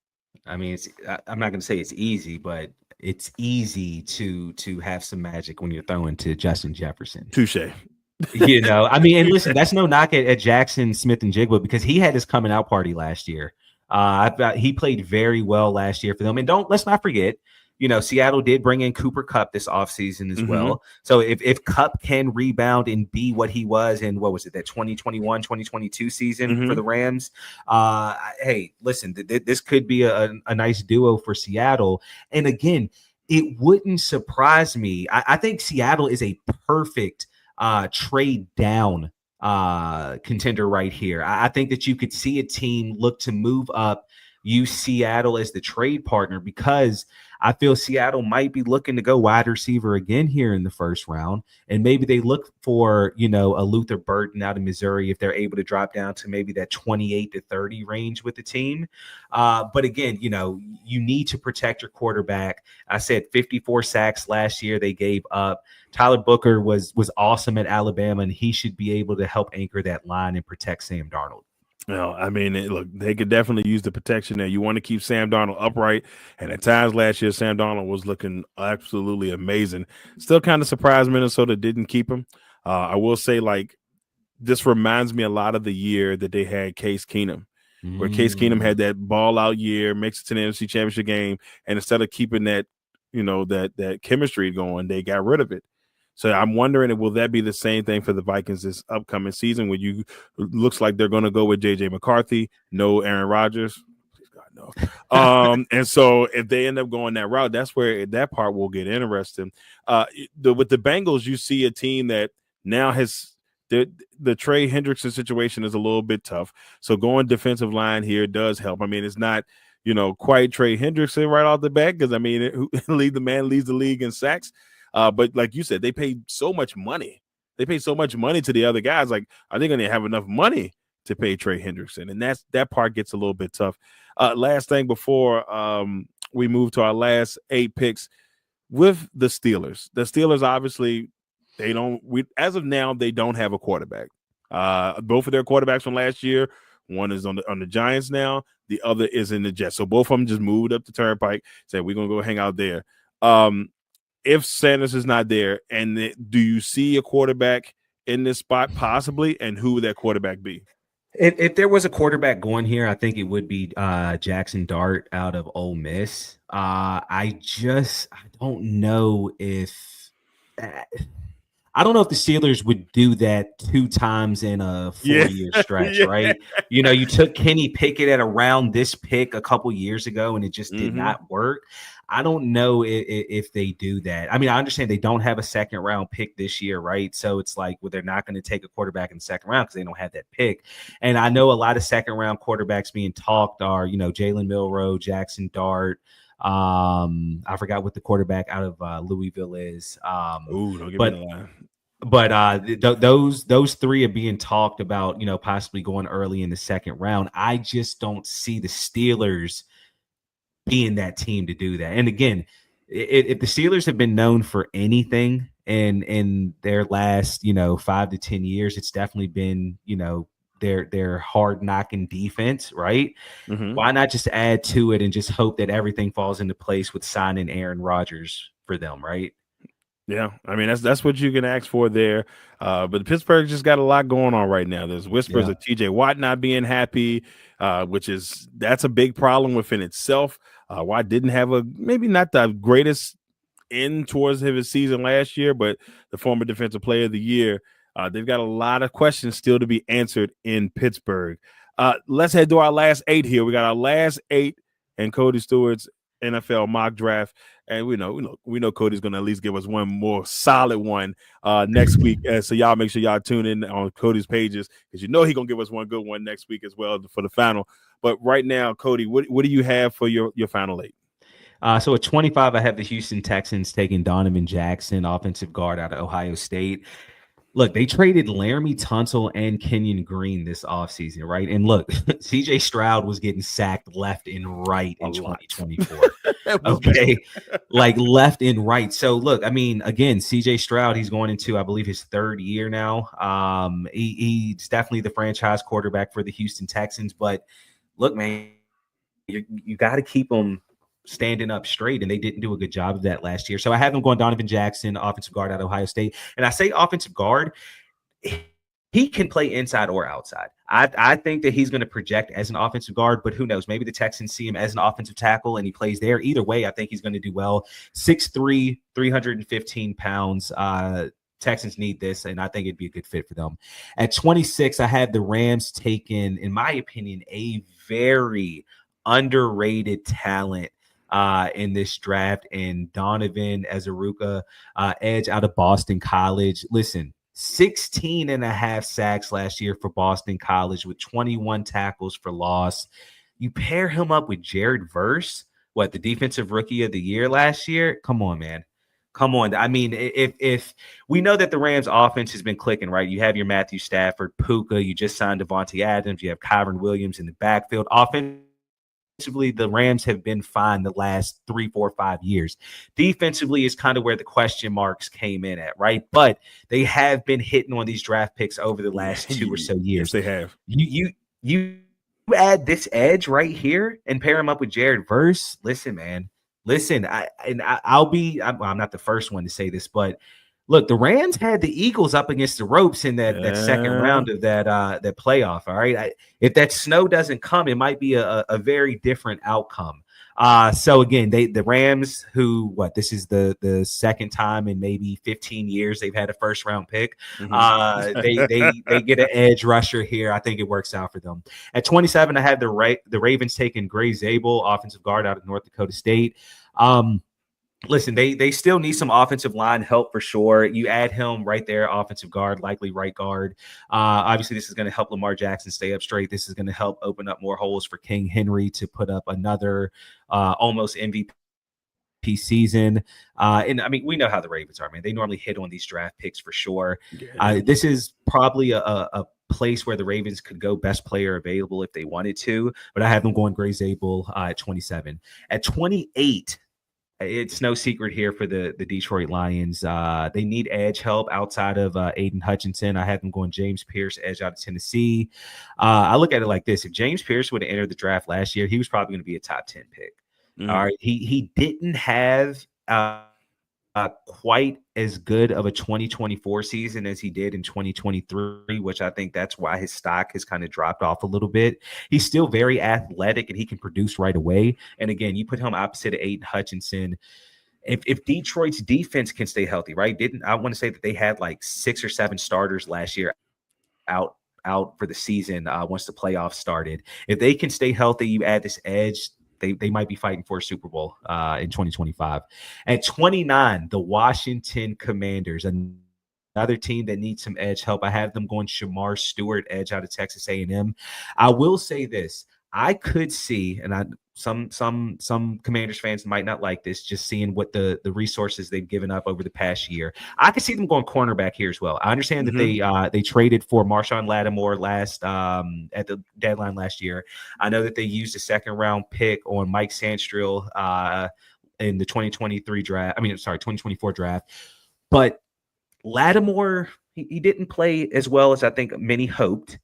I mean, I'm not going to say it's easy, but it's easy to have some magic when you're throwing to Justin Jefferson. Touche. I mean, and listen, that's no knock at Jackson Smith-Njigba because he had his coming out party last year. He played very well last year for them. And let's not forget, Seattle did bring in Cooper Kupp this offseason as well. So if Kupp can rebound and be what he was in, what was it, that 2021, 2022 season for the Rams, hey, listen, this could be a nice duo for Seattle. And again, it wouldn't surprise me. I think Seattle is a perfect trade down contender right here. I think that you could see a team look to move up, use Seattle as the trade partner, because I feel Seattle might be looking to go wide receiver again here in the first round. And maybe they look for, a Luther Burton out of Missouri if they're able to drop down to maybe that 28 to 30 range with the team. But again, you need to protect your quarterback. I said 54 sacks last year they gave up. Tyler Booker was awesome at Alabama, and he should be able to help anchor that line and protect Sam Darnold. Well, I mean, look, they could definitely use the protection there. You want to keep Sam Darnold upright, and at times last year, Sam Darnold was looking absolutely amazing. Still kind of surprised Minnesota didn't keep him. I will say, this reminds me a lot of the year that they had Case Keenum, where Case Keenum had that ball-out year, makes it to the NFC Championship game, and instead of keeping that, that chemistry going, they got rid of it. So I'm wondering, will that be the same thing for the Vikings this upcoming season, where looks like they're going to go with J.J. McCarthy, no Aaron Rodgers? Please God, no. And so if they end up going that route, that's where that part will get interesting. With the Bengals, you see a team that now has the Trey Hendrickson situation is a little bit tough. So going defensive line here does help. I mean, it's not, quite Trey Hendrickson right off the bat, because, I mean, the man leads the league in sacks. But like you said, they paid so much money. They paid so much money to the other guys. Like, are they going to have enough money to pay Trey Hendrickson? And that part gets a little bit tough. Last thing before we move to our last 8 picks with the Steelers. The Steelers, obviously, as of now, they don't have a quarterback. Both of their quarterbacks from last year, One is on the Giants now. The other is in the Jets. So both of them just moved up the turnpike. Said we're gonna go hang out there. If Sanders is not there, and do you see a quarterback in this spot possibly, and who would that quarterback be? If there was a quarterback going here, I think it would be Jackson Dart out of Ole Miss. I don't know if I don't know if the Steelers would do that 2 times in a 4-year stretch, Yeah. right? You know, you took Kenny Pickett at around this pick a couple years ago, and it just did not work. I don't know if they do that. I mean, I understand they don't have a second-round pick this year, right? So it's like, well, they're not going to take a quarterback in the second round because they don't have that pick. And I know a lot of second-round quarterbacks being talked are, you know, Jalen Milroe, Jackson Dart. I forgot what the quarterback out of Louisville is. Ooh, don't give me the line. But those 3 are being talked about, you know, possibly going early in the second round. I just don't see the Steelers being that team to do that. And again, if the Steelers have been known for anything in their last, you know, 5 to 10 years, it's definitely been, you know, their hard knocking defense, right? Why not just add to it and just hope that everything falls into place with signing Aaron Rodgers for them, right? Yeah, I mean that's what you can ask for there. But Pittsburgh just got a lot going on right now. There's whispers of TJ Watt not being happy, that's a big problem within itself. Watt didn't have maybe not the greatest end towards his season last year, but the former defensive player of the year. They've got a lot of questions still to be answered in Pittsburgh. Let's head to our last 8 here. We got our last 8 and Cody Stewart's NFL mock draft. And we know Cody's going to at least give us one more solid one next week. So y'all make sure y'all tune in on Cody's pages because you know he's going to give us one good one next week as well for the final. But right now, Cody, what do you have for your final 8? So at 25, I have the Houston Texans taking Donovan Jackson, offensive guard out of Ohio State. Look, they traded Laramie Tunsil and Kenyon Green this offseason, right? And look, CJ Stroud was getting sacked left and right in 2024. Okay. Like left and right. So look, I mean, again, CJ Stroud, he's going into, I believe, his 3rd year now. He's definitely the franchise quarterback for the Houston Texans. But look, man, you got to keep him standing up straight, and they didn't do a good job of that last year. So I have him going Donovan Jackson, offensive guard out of Ohio State. And I say offensive guard, he can play inside or outside. I think that he's going to project as an offensive guard, but who knows? Maybe the Texans see him as an offensive tackle and he plays there. Either way, I think he's going to do well. 6'3", 315 pounds. Texans need this, and I think it'd be a good fit for them. At 26, I had the Rams taken, in my opinion, a very underrated talent in this draft, and Donovan Azuruka, edge out of Boston College. Listen, 16 and a half sacks last year for Boston College with 21 tackles for loss. You pair him up with Jared Verse, the defensive rookie of the year last year. Come on, man. Come on. I mean, if we know that the Rams offense has been clicking, right? You have your Matthew Stafford, Puka, you just signed Devontae Adams, you have Kyron Williams in the backfield. Offensively, the Rams have been fine the last 3, 4, 5 years. Defensively is kind of where the question marks came in at, right? But they have been hitting on these draft picks over the last 2 or so years. Yes, they have. You add this edge right here and pair him up with Jared Verse. Listen, man. Listen, I'm not the first one to say this, but look, the Rams had the Eagles up against the ropes in that second round of that playoff. All right, if that snow doesn't come, it might be a very different outcome. So again, the Rams, this is the second time in maybe 15 years they've had a first round pick. They get an edge rusher here. I think it works out for them. At 27, I had the Ravens taking Gray Zabel, offensive guard out of North Dakota State. Listen, they still need some offensive line help for sure. You add him right there, offensive guard, likely right guard. Obviously, this is going to help Lamar Jackson stay up straight. This is going to help open up more holes for King Henry to put up another almost MVP season. And I mean, we know how the Ravens are, man. They normally hit on these draft picks for sure. Yeah. This is probably a place where the Ravens could go best player available if they wanted to, but I have them going Gray Zabel at 27. At 28, it's no secret here for the Detroit Lions. They need edge help outside of Aiden Hutchinson. I had them going James Pierce, edge out of Tennessee. I look at it like this: if James Pierce would have entered the draft last year, he was probably going to be a top 10 pick. All right, he didn't have quite as good of a 2024 season as he did in 2023, which I think that's why his stock has kind of dropped off a little bit. He's still very athletic and he can produce right away. And again, you put him opposite of Aiden Hutchinson. If Detroit's defense can stay healthy, right? I want to say that they had like 6 or 7 starters last year out for the season once the playoffs started. If they can stay healthy, you add this edge, they might be fighting for a Super Bowl in 2025. At 29, the Washington Commanders, another team that needs some edge help. I have them going Shamar Stewart, edge out of Texas A&M. I will say this: I could see, and some Commanders fans might not like this, just seeing what the resources they've given up over the past year. I could see them going cornerback here as well. I understand that they traded for Marshawn Lattimore at the deadline last year. I know that they used a second-round pick on Mike Sandstrill in the 2024 draft. But Lattimore, he didn't play as well as I think many hoped.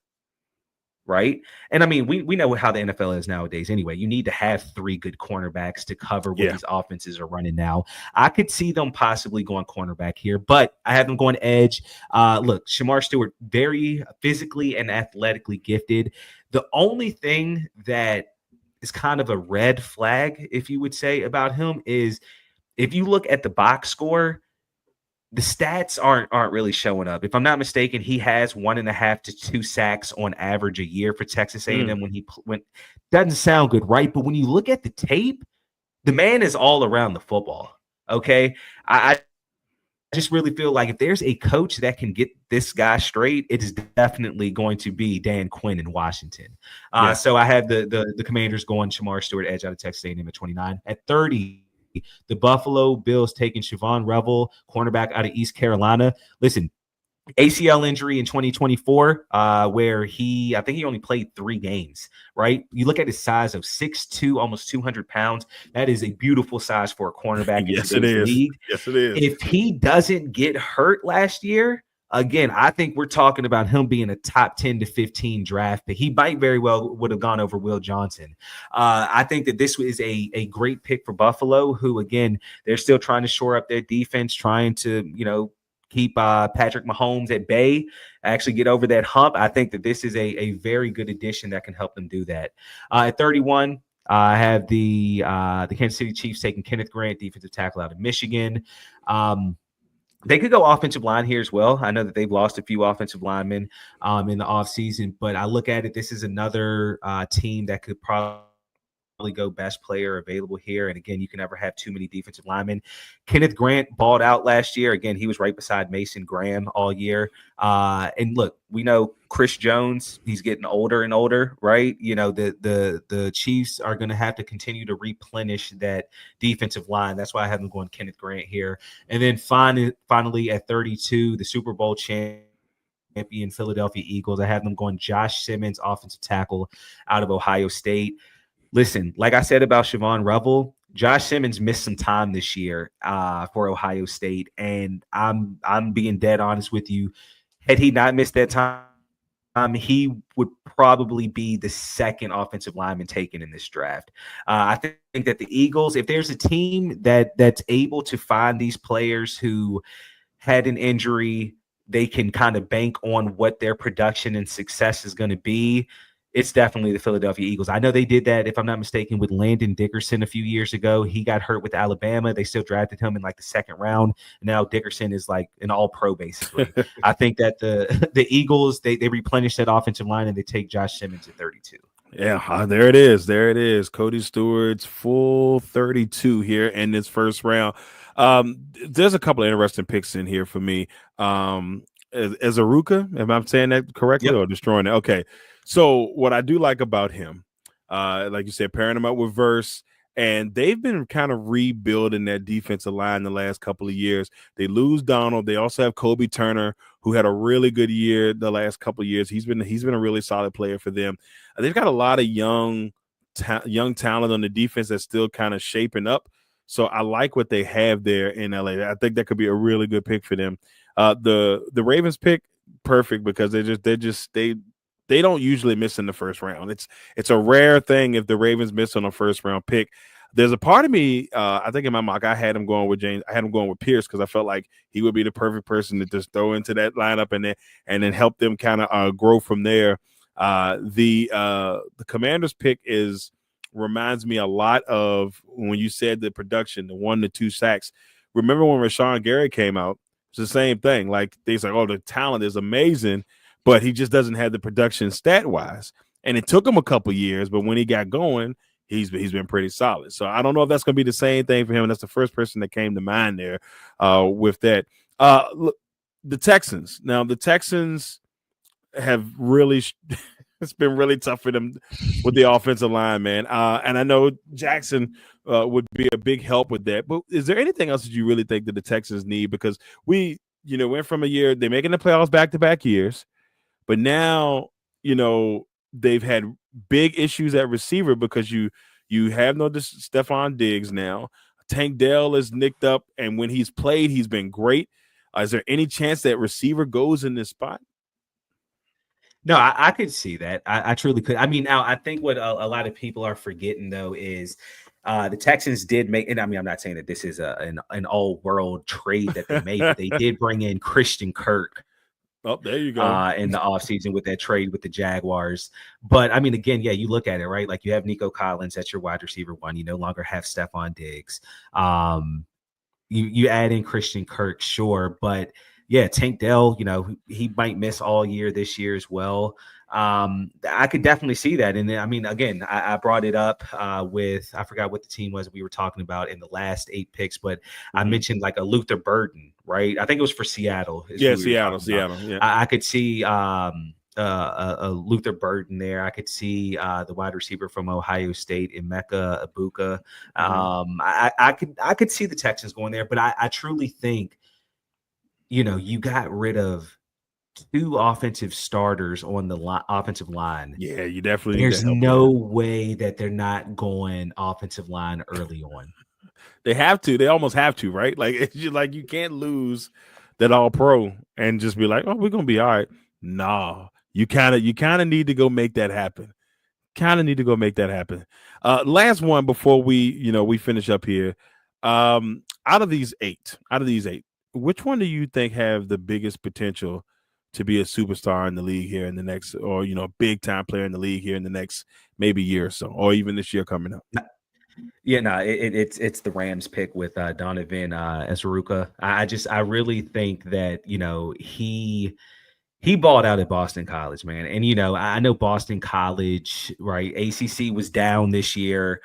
Right. And I mean, we know how the NFL is nowadays anyway. You need to have 3 good cornerbacks to cover what these offenses are running now. I could see them possibly going cornerback here, but I have them going edge. Look, Shamar Stewart, very physically and athletically gifted. The only thing that is kind of a red flag, if you would say, about him is if you look at the box score, the stats aren't really showing up. If I'm not mistaken, he has 1.5 to 2 sacks on average a year for Texas A&M when he went. Doesn't sound good, right? But when you look at the tape, the man is all around the football. Okay, I just really feel like if there's a coach that can get this guy straight, it is definitely going to be Dan Quinn in Washington. So I have the Commanders going Shamar Stewart, edge out of Texas A&M at 29. At 30. The Buffalo Bills taking Siobhan Revel, cornerback out of East Carolina. Listen, ACL injury in 2024, where I think he only played 3 games, right? You look at his size of 6'2", almost 200 pounds. That is a beautiful size for a cornerback in today's league. Yes, it is. If he doesn't get hurt last year, again, I think we're talking about him being a top 10 to 15 draft pick. He might very well would have gone over Will Johnson. I think that this is a great pick for Buffalo, who, again, they're still trying to shore up their defense, trying to, keep Patrick Mahomes at bay, actually get over that hump. I think that this is a very good addition that can help them do that. At 31, I have the Kansas City Chiefs taking Kenneth Grant, defensive tackle out of Michigan. They could go offensive line here as well. I know that they've lost a few offensive linemen in the offseason, but I look at it, this is another team that could probably go best player available here. And again, you can never have too many defensive linemen. Kenneth Grant balled out last year. Again, he was right beside Mason Graham all year. And look, we know Chris Jones, he's getting older and older, right? The Chiefs are going to have to continue to replenish that defensive line. That's why I have them going Kenneth Grant here. And then finally at 32, the Super Bowl champion Philadelphia Eagles, I have them going Josh Simmons, offensive tackle out of Ohio State. Listen, like I said about Siobhan Revel, Josh Simmons missed some time this year for Ohio State, and I'm being dead honest with you. Had he not missed that time, he would probably be the second offensive lineman taken in this draft. I think that the Eagles, if there's a team that's able to find these players who had an injury, they can kind of bank on what their production and success is going to be. It's definitely the Philadelphia Eagles. I know they did that, if I'm not mistaken, with Landon Dickerson a few years ago. He got hurt with Alabama. They still drafted him in like the second round. Now Dickerson is like an all-pro, basically. I think that the Eagles, they replenish that offensive line and they take Josh Simmons at 32. Yeah, there it is. There it is. Cody Stewart's full 32 here in this first round. There's a couple of interesting picks in here for me. As Aruka, am I saying that correctly or destroying it? Okay. So what I do like about him, like you said, pairing him up with Verse, and they've been kind of rebuilding that defensive line the last couple of years. They lose Donald. They also have Kobe Turner, who had a really good year the last couple of years. He's been a really solid player for them. They've got a lot of young talent on the defense that's still kind of shaping up. So I like what they have there in LA. I think that could be a really good pick for them. The Ravens pick, perfect, because they don't usually miss in the first round. It's a rare thing if the Ravens miss on a first round pick. There's a part of me, I think in my mock, I had him going with James. I had him going with Pierce because I felt like he would be the perfect person to just throw into that lineup and then help them kind of grow from there. The Commanders pick reminds me a lot of when you said the production, the 1 to 2 sacks. Remember when Rashawn Gary came out? It's the same thing. Like they say, oh, the talent is amazing, but he just doesn't have the production stat wise. And it took him a couple years, but when he got going, he's been pretty solid. So I don't know if that's going to be the same thing for him. And that's the first person that came to mind there with that. Look, the Texans. Now the Texans have really it's been really tough for them with the offensive line, man. And I know Jackson would be a big help with that. But is there anything else that you really think that the Texans need? Because we, went from a year, they're making the playoffs back-to-back years, but now, they've had big issues at receiver because you have no Stephon Diggs now. Tank Dell is nicked up, and when he's played, he's been great. Is there any chance that receiver goes in this spot? No, I could see that. I truly could. I mean, now I think what a lot of people are forgetting though is the Texans did make, and I mean, I'm not saying that this is an all-world trade that they made, but they did bring in Christian Kirk. Oh, there you go. In the offseason with that trade with the Jaguars. But I mean, again, yeah, you look at it, right? Like you have Nico Collins, that's your wide receiver one. You no longer have Stephon Diggs. You add in Christian Kirk, sure, but yeah, Tank Dell, he might miss all year this year as well. I could definitely see that. And then, I mean, again, I brought it up with, I forgot what the team was we were talking about in the last 8 picks, but I mentioned like a Luther Burden, right? I think it was for Seattle. Yeah, Seattle. Yeah. I could see a Luther Burden there. I could see the wide receiver from Ohio State, Emeka Ibuka. I could see the Texans going there, but I truly think, you got rid of 2 offensive starters on the offensive line. Yeah, you definitely. There's no way that they're not going offensive line early on. They have to. They almost have to, right? Like it's just like you can't lose that all pro and just be like, oh, we're gonna be all right. No, you kind of need to go make that happen. Last one before we finish up here. Out of these eight, which one do you think have the biggest potential to be a superstar in the league here in the next, or big time player in the league here in the next maybe year or so, or even this year coming up? Yeah, no, it's the Rams pick with Donovan Esaruka. I really think that he balled out at Boston College, man. And I know Boston College, right? ACC was down this year.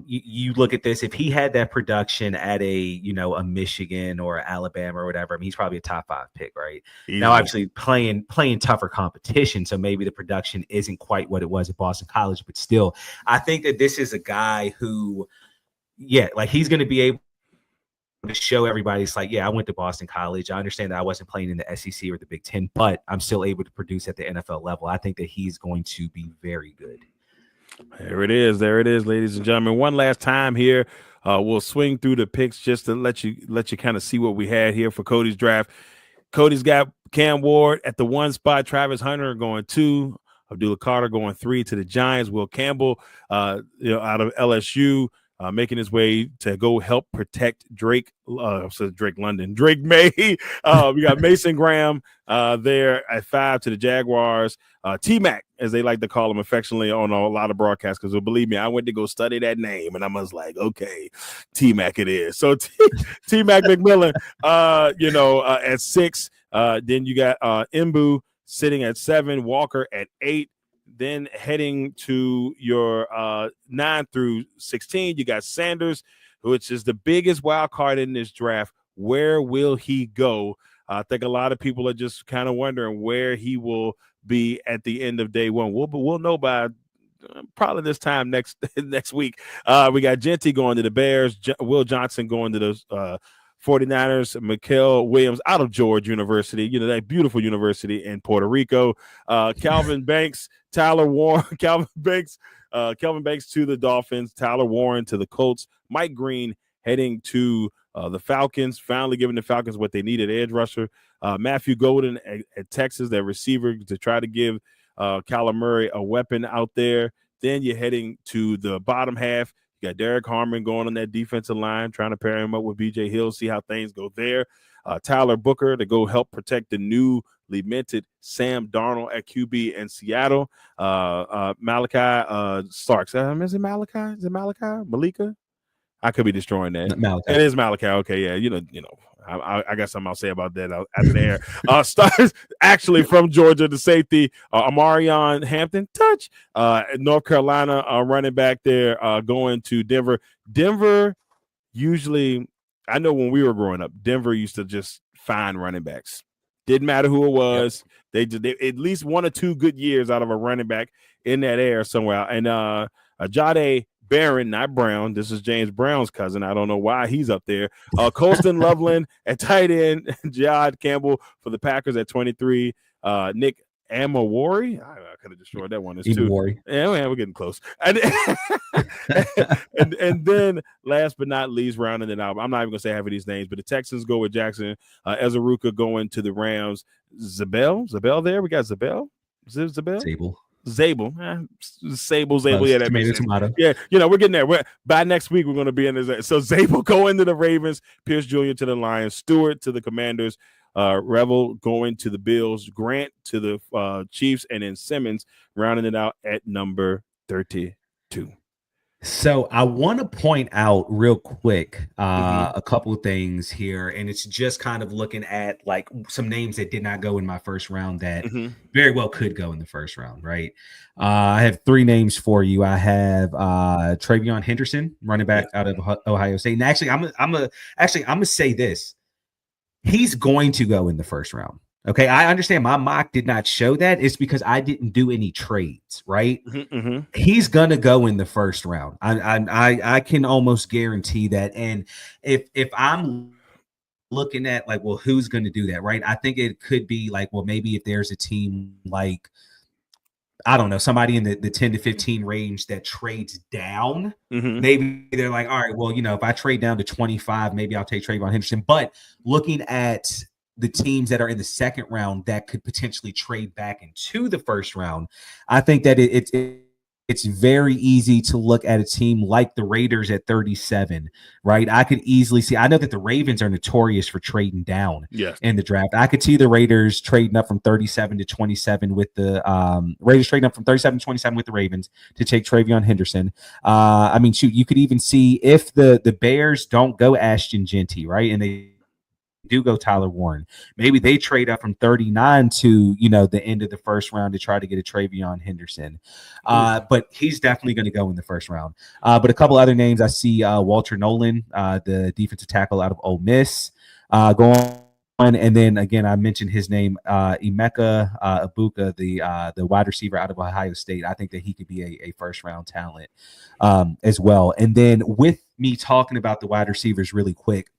You look at this, if he had that production at a Michigan or Alabama or whatever, I mean, he's probably a top 5 pick, right? Easily. Now, obviously playing tougher competition, so maybe the production isn't quite what it was at Boston College, but still, I think that this is a guy who, like he's going to be able to show everybody, it's like, yeah, I went to Boston College. I understand that I wasn't playing in the SEC or the Big Ten, but I'm still able to produce at the NFL level. I think that he's going to be very good. There it is, ladies and gentlemen. One last time here, we'll swing through the picks just to let you kind of see what we had here for Cody's draft. Cody's got Cam Ward at the 1 spot, Travis Hunter going 2, Abdullah Carter going 3 to the Giants, Will Campbell, out of LSU, making his way to go help protect Drake May. We got Mason Graham there at 5 to the Jaguars. T-Mac, as they like to call him affectionately on a lot of broadcasts, because believe me, I went to go study that name, and I was like, okay, T-Mac it is. So T-Mac McMillan, at 6. Then you got Mbu sitting at 7, Walker at 8. Then heading to your 9 through 16, you got Sanders, which is the biggest wild card in this draft. Where will he go? I think a lot of people are just kind of wondering where he will be at the end of day one. We'll know by probably this time next week. We got Genty going to the Bears, Will Johnson going to the 49ers, Mikael Williams out of George University, that beautiful university in Puerto Rico. Calvin Banks, Tyler Warren, Calvin Banks Kelvin Banks to the Dolphins, Tyler Warren to the Colts, Mike Green heading to the Falcons, finally giving the Falcons what they needed, edge rusher. Matthew Golden at Texas, their receiver, to try to give Kyler Murray a weapon out there. Then you're heading to the bottom half. You got Derek Harmon going on that defensive line, trying to pair him up with B.J. Hill, see how things go there. Tyler Booker to go help protect the newly minted Sam Darnold at QB in Seattle. Malachi Starks. Is it Malachi? Is it Malachi? Malika? I could be destroying that. Malachi. It is Malachi. Okay, yeah, you know. I got something I'll say about that after the air. Stars actually from Georgia, the safety, Amarion Hampton, touch. North Carolina running back there going to Denver. Denver usually, I know when we were growing up, Denver used to just find running backs. Didn't matter who it was. Yep. They at least 1 or 2 good years out of a running back in that air somewhere. And Jade Barron, not Brown. This is James Brown's cousin. I don't know why he's up there. Colston Loveland at tight end. Jod Campbell for the Packers at 23. Nick Amawari. I could have destroyed that one. Too. Yeah, man, we're getting close. And then last but not least, rounding it out, I'm not even going to say half of these names, but the Texans go with Jackson. Ezaruka going to the Rams. Zabel there. We got Zabel. Zabel, yeah, that tomato. Yeah, we're getting there. By next week, we're going to be in this. So Zabel going to the Ravens, Pierce Jr. to the Lions, Stewart to the Commanders, Revel going to the Bills, Grant to the Chiefs, and then Simmons rounding it out at number 32. So I want to point out real quick a couple of things here, and it's just kind of looking at like some names that did not go in my first round that very well could go in the first round, right? I have 3 names for you. I have Travion Henderson, running back out of Ohio State. And actually, I'm gonna say this: he's going to go in the first round. Okay, I understand my mock did not show that. It's because I didn't do any trades, right? He's gonna go in the first round. I can almost guarantee that. And if I'm looking at like, well, who's gonna do that, right? I think it could be like, well, maybe if there's a team like, I don't know, somebody in the 10 to 15 range that trades down, maybe they're like, all right, well, if I trade down to 25, maybe I'll take Travion Henderson. But looking at the teams that are in the second round that could potentially trade back into the first round, I think that it's very easy to look at a team like the Raiders at 37, right? I could easily see, I know that the Ravens are notorious for trading down in the draft. I could see the Raiders trading up from 37 to 27 with the Raiders trading up from 37 to 27 with the Ravens to take Travion Henderson. I mean, shoot, you could even see if the Bears don't go Ashton Genty, right? And they do go Tyler Warren, maybe they trade up from 39 to the end of the first round to try to get a Travion Henderson. But he's definitely going to go in the first round. But a couple other names I see: Walter Nolan, the defensive tackle out of Ole Miss, going on. And then again, I mentioned his name, Emeka Ibuka, the wide receiver out of Ohio State. I think that he could be a first round talent as well. And then with me talking about the wide receivers really quick,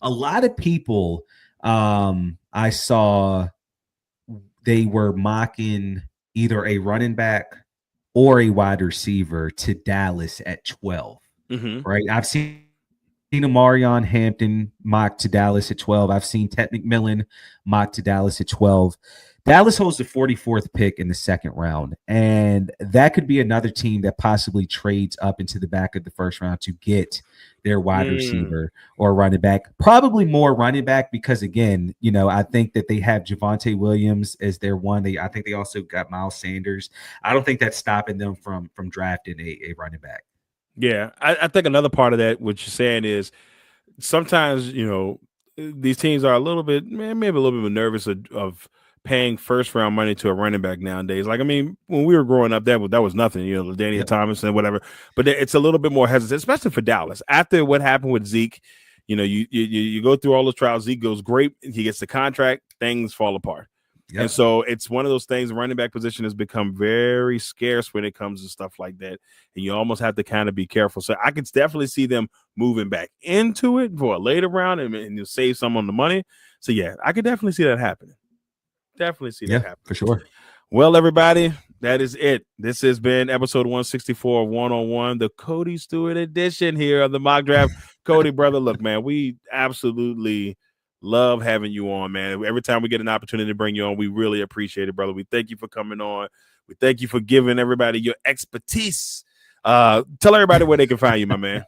a lot of people I saw, they were mocking either a running back or a wide receiver to Dallas at 12, right? I've seen Amarion Hampton mocked to Dallas at 12. I've seen Ted McMillan mocked to Dallas at 12. Dallas holds the 44th pick in the second round, and that could be another team that possibly trades up into the back of the first round to get their wide receiver or running back. Probably more running back because, again, I think that they have Javonte Williams as their one. I think they also got Miles Sanders. I don't think that's stopping them from drafting a running back. Yeah, I think another part of that, what you're saying is sometimes, these teams are a little bit, maybe a little bit nervous of paying first round money to a running back nowadays. Like, I mean, when we were growing up, that was nothing, Daniel Thomas and whatever. But it's a little bit more hesitant, especially for Dallas. After what happened with Zeke, you go through all the trials. Zeke goes great. He gets the contract. Things fall apart. Yep. And so it's one of those things. The running back position has become very scarce when it comes to stuff like that. And you almost have to kind of be careful. So I could definitely see them moving back into it for a later round and you'll save some on the money. So, yeah, I could definitely see that happening. Definitely see that happen. For sure. Well, everybody, that is it. This has been episode 164 of 101, the Cody Stewart edition here of the mock draft. Cody, brother, look, man, we absolutely love having you on, man. Every time we get an opportunity to bring you on, we really appreciate it, brother. We thank you for coming on. We thank you for giving everybody your expertise. Tell everybody where they can find you, my man.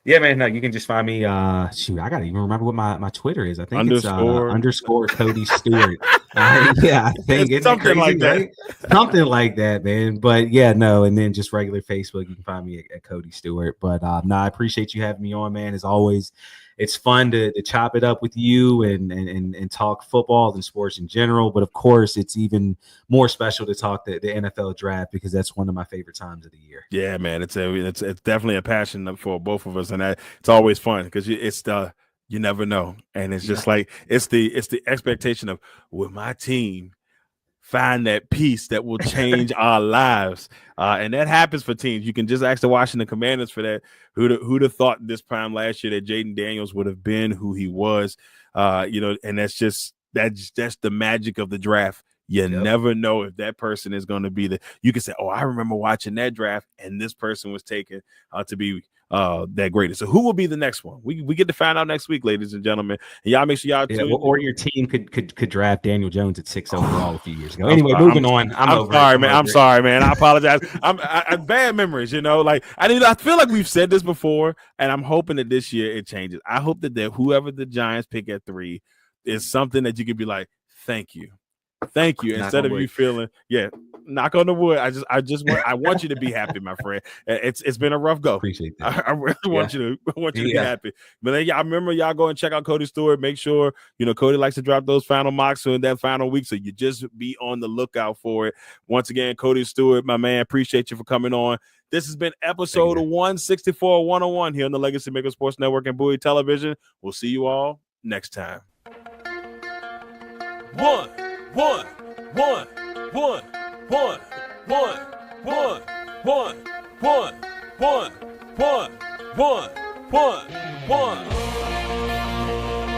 Yeah, man. No, you can just find me. Shoot, I gotta even remember what my Twitter is. I think it's underscore Cody Stewart. Yeah, I think it's something crazy, like that. right? Something like that, man. But yeah, no, and then just regular Facebook. You can find me at Cody Stewart. But no, I appreciate you having me on, man. As always, it's fun to chop it up with you and talk football and sports in general. But of course, it's even more special to talk the NFL draft because that's one of my favorite times of the year. Yeah, man, it's definitely a passion for both of us, and it's always fun because you never know, and it's just like it's the expectation of, will my team find that piece that will change our lives, and that happens for teams. You can just ask the Washington Commanders for that. Who'd have thought this time last year that Jaden Daniels would have been who he was, and that's the magic of the draft. You never know if that person is going to be you can say, oh, I remember watching that draft and this person was taken to be that greatest. So who will be the next one? We get to find out next week, ladies and gentlemen. And y'all make sure y'all tune in. Or your team could draft Daniel Jones at 6 overall a few years ago. Anyway, moving on. I'm sorry, man. I'm sorry, man. I apologize. I bad memories, like I feel like we've said this before, and I'm hoping that this year it changes. I hope that whoever the Giants pick at 3 is something that you could be like, thank you. Instead of you feeling, knock on the wood. I want you to be happy, my friend. It's been a rough go. Appreciate that. I really want you to be happy. But then y'all remember, y'all go and check out Cody Stewart. Make sure Cody likes to drop those final mocks in that final week, so you just be on the lookout for it. Once again, Cody Stewart, my man, appreciate you for coming on. This has been episode 164 101 here on the Legacy Maker Sports Network and Bowie Television. We'll see you all next time. One.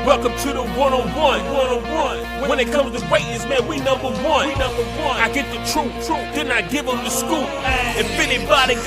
Welcome to the 101. When it comes to ratings, man, we number one. I get the truth, then I give them the scoop. If anybody got